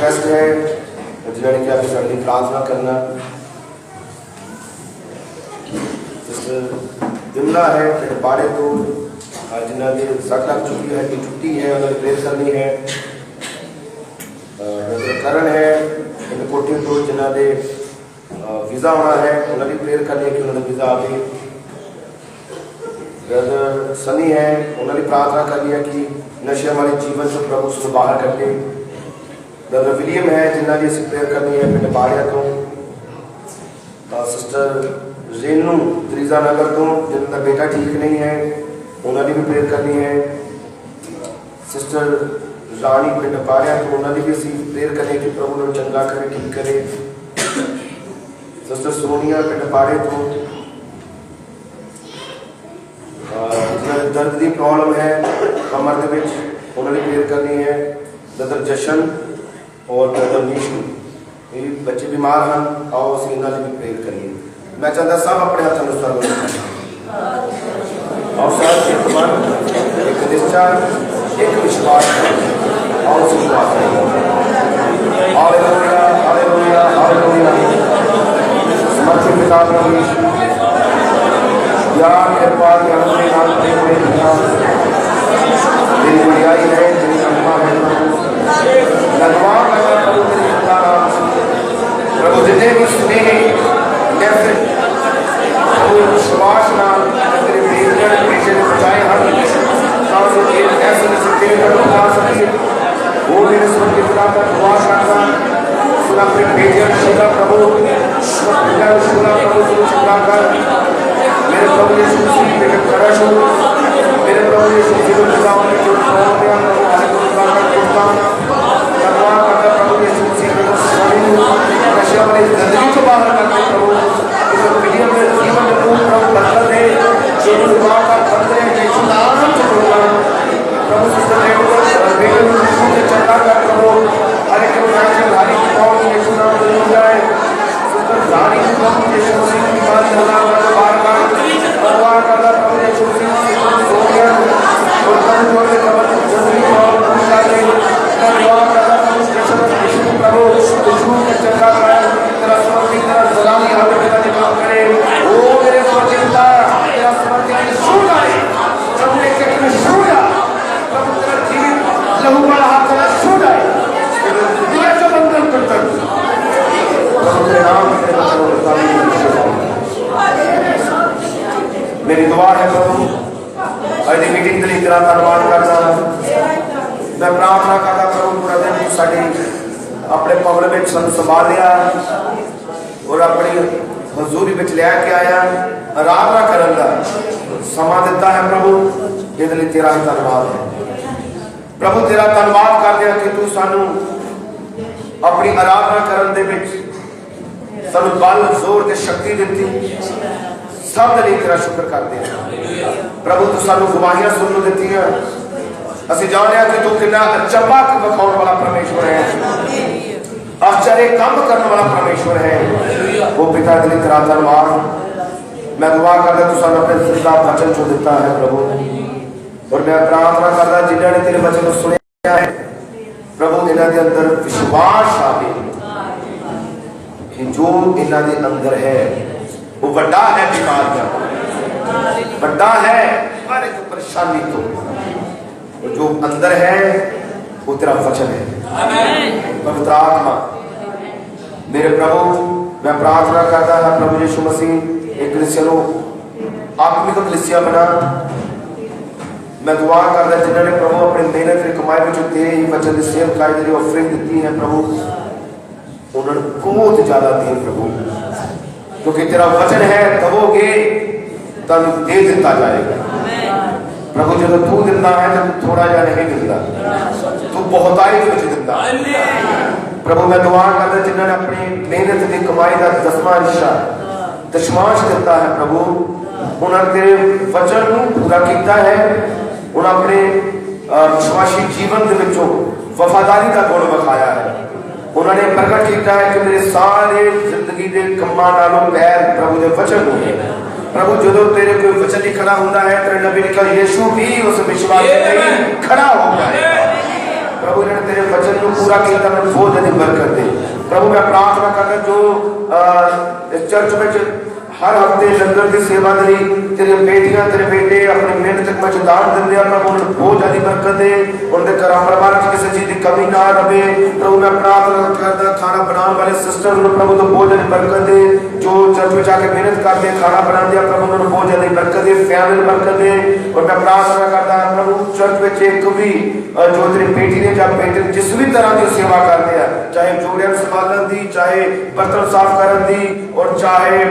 रिक्वेस्ट है जिन्होंने क्या साड़ी प्रार्थना करना। सिस्टर विमला है पिंड बाड़े तो जिन्होंने सट लग चुकी है कि छुट्टी है उन्होंने प्रेयर करनी है। करण है पिंड कोठी तो जिन्होंने वीज़ा होना है उन्होंने प्रेयर करनी है कि उन्होंने वीज़ा आए। ब्रदर सनी है उन्होंने प्रार्थना करनी है कि नशे वाले जीवन से प्रभु उसको बाहर कर दे। ब्रदर विलियम है जिन्होंने इसे प्रेयर करनी है पिंड बाड़िया तो। सिस्टर रेनू त्रीजा नगर तो जिनका बेटा ठीक नहीं है उन्होंने भी प्रेयर करनी है। सिस्टर रानी पिंड बाड़िया तो उन्होंने भी इसी प्रेयर करनी है कि प्रभु उन्हें चंगा करे ठीक करे। सिस्टर सोनिया पिंड बाड़े तो दर्द की प्रॉब्लम है कमर के उन्होंने प्रेयर करनी है। ब्रदर जशन और ब्रदर नीशू ये बच्चे बीमार हैं आओ अस इन्होंने भी प्रेयर करिए। मैं चाहता सब अपने हाथों में सर्व और सब एक मन एक निश्चय एक विश्वास और हालेलुया हालेलुया हालेलुया। समर्पित पिता प्रभु यार कृपा के हमने नाम प्रेम तेरी बड़ाई है तेरी महिमा है धन्यवाद है प्रभु तेरी खुदा प्रभु जितने भी सुने कैसे प्रभु विश्वास नाम तेरे बेहतर पेशे में बचाए हम ताकि एक ऐसे निश्चित कर बता सके वो मेरे स्वर्ग के पिता का दुआ करना सुना अपने बेहतर शुदा प्रभु शुदा प्रभु शुदा कर मेरे प्रभु यीशु मसीह मेरे करश हो मेरे प्रभु यीशु जीवन खुदाओं में जो प्रभु ने प्रभु हालेलुया का कुर्बान धन्यवाद करता प्रभु यीशु मसीह मेरे स्वामी नशे वाली जिंदगी को बाहर करते प्रभु इस विलियम में जीवन में प्रभु बदल दे जो दुआ का बदले यीशु नाम से प्रभु सिस्टर रेणु बेटे यीशु के चंगा कर प्रभु हर एक को भारी दुआओं में यीशु नाम से मिल जाए। सिस्टर जानी प्रभु यीशु मसीह की बात चला बार बार परवाह करता प्रभु यीशु मसीह सो गया और प्रभु जो के कमर जल्दी और पूजा ले परवाह करता प्रभु यीशु प्रभु यीशु के चंगा कर तेरा स्वर्ग की तरफ सलामी हमें पिता ने काम करे ओ मेरे स्वर्गीयता तेरा स्वर्ग की सूझ आए प्रभु ने के सूझ आ प्रभु तेरा जीवित लहू वाला हाथ तेरा सूझ आए ये जो बंधन करता प्रभु तेरे नाम तेरे वचनों के सामने मेरी दुआ है प्रभु अभी मीटिंग के लिए तेरा धन्यवाद करता मैं प्रार्थना करता प्रभु पूरा दिन साड़ी अपने पगड़ में संभाल लिया और अपनी हजूरी में लिया के आया आराधना करने का समा दिता है प्रभु ये लिए तेरा ही धन्यवाद है प्रभु तेरा धन्यवाद करते हैं कि तू सानू अपनी आराधना करने के सानू बल जोर ते शक्ति दी सब लिए तेरा शुक्र करते हैं प्रभु तू सानू गवाहियां सुनने दी असं जानते हैं कि तू कितना अचंभा विखाने वाला परमेश्वर है आश्चर्य काम करने वाला परमेश्वर है वो पिता के लिए तेरा धन्यवाद। मैं दुआ करता तू सानू अपने जिंदा वचन जो दिता है प्रभु और मैं प्रार्थना करता जिन्होंने तेरे वचन को सुनिया है प्रभु इन्हों के अंदर विश्वास आवे कि जो इन्हों के अंदर है वो बड़ा है बीमारियां बड़ा है हर एक परेशानी तो जो अंदर है वो तेरा वचन है पवित्र आत्मा मेरे प्रभु मैं प्रार्थना करता है प्रभु यीशु मसीह एक कलीसिया आत्मिक कलीसिया बना। मैं दुआ करता जिन्होंने प्रभु अपनी मेहनत की कमाई में तेरे ही वचन की सेवकाई की ऑफरिंग दी है प्रभु उन्होंने बहुत ज्यादा दी प्रभु क्योंकि तेरा वचन है दबोगे तब दे दिता जाएगा प्रभु जो तू दिता है तो थोड़ा जा नहीं दिता तू बहुताई में दिता प्रभु मैं दुआ करता जिन्होंने अपनी मेहनत की कमाई का 10वां हिस्सा दशमांश दिता है प्रभु उन्होंने तेरे वचन को पूरा किया है उन्होंने अपने विश्वासी जीवन के विचों वफादारी का गुण विखाया है उन्होंने प्रकट किया है कि मेरे सारे जिंदगी के कम्मां नालों पैर प्रभु के वचन होंगे प्रभु जो तेरे कोई वचन ही खड़ा होता है तेरे नबी ने कहा यीशु भी उस विश्वास में खड़ा हो जाएगा प्रभु इन्होंने तेरे वचन को पूरा किया था, मैं बहुत ज्यादा बरकत दे। प्रभु मैं प्रार्थना करता जो इस चर्च में हर हफ्ते लंगर की सेवा दी तेरे बेटियां तेरे बेटे अपनी मेहनत तक में दान देंगे, प्रभु उन्हें बहुत ज्यादा बरकत दे, उनके घर परिवार की किसी चीज की कमी ना रहे। प्रभु मैं प्रार्थना करता खाना बनाने वाले सिस्टर प्रभु तो बहुत ज्यादा बरकत दे, जो चर्च में जाके मेहनत करते खाना बनाते प्रभु उन्होंने बहुत ज्यादा बरकत दे, फैमिली बरकत दे। और मैं प्रार्थना करता प्रभु चर्च में एक भी जो तेरी बेटी ने या बेटे जिस भी तरह की सेवा करते हैं, चाहे जोड़ियां संभालन दी, चाहे बर्तन साफ करन दी, और चाहे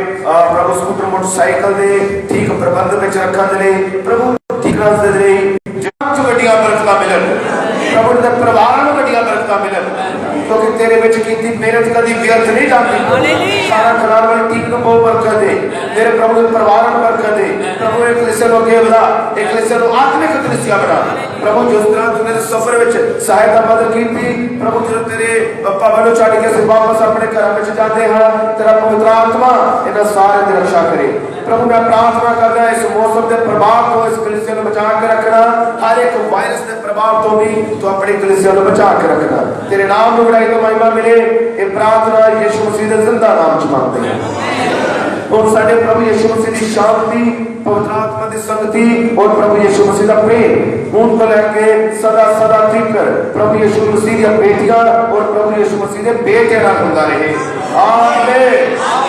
प्रभु स्कूटर मोटरसाइकिल दे ठीक प्रबंध में रखन दे प्रभु ठीक रख दे जो गड्डियां बरकत मिलन प्रभु दे परिवारां नूं गड्डियां बरकत मिलन, क्योंकि तेरे विच कीती मेहनत कदी व्यर्थ नहीं जाती। सारा खराब वाली टीम को बहुत बरकत दे, मेरे प्रभु के परिवार को बरकत दे। प्रभु एक कलीसिया को अगे बढ़ा, एक कलीसिया को आत्मिक कलीसिया बना। प्रभु जिस तरह तूने सफर विच सहायता मदद की थी प्रभु, जो तेरे भवन छड़ के से वापस अपने घर में जाते हैं, तेरा पवित्र आत्मा इन्हां सारे दी रक्षा करे। प्रभु मैं प्रार्थना कर रहा इस मौसम के प्रभाव को इस कलीसिया को बचा के रखना, हर एक वायरस के प्रभाव तो भी तो अपनी कलीसिया को बचा के रखना। तेरे नाम में बड़ाई तो महिमा मिले, ये प्रार्थना यीशु मसीह के जिंदा नाम च मांगते हैं। और साडे प्रभु यीशु मसीह की शांति, पवित्र आत्मा की संगति और प्रभु यीशु मसीह का प्रेम उनको लेके सदा सदा तिकर प्रभु यीशु मसीह की बेटियां और प्रभु यीशु मसीह के बेटे नाल हुंदा रहे। आमीन।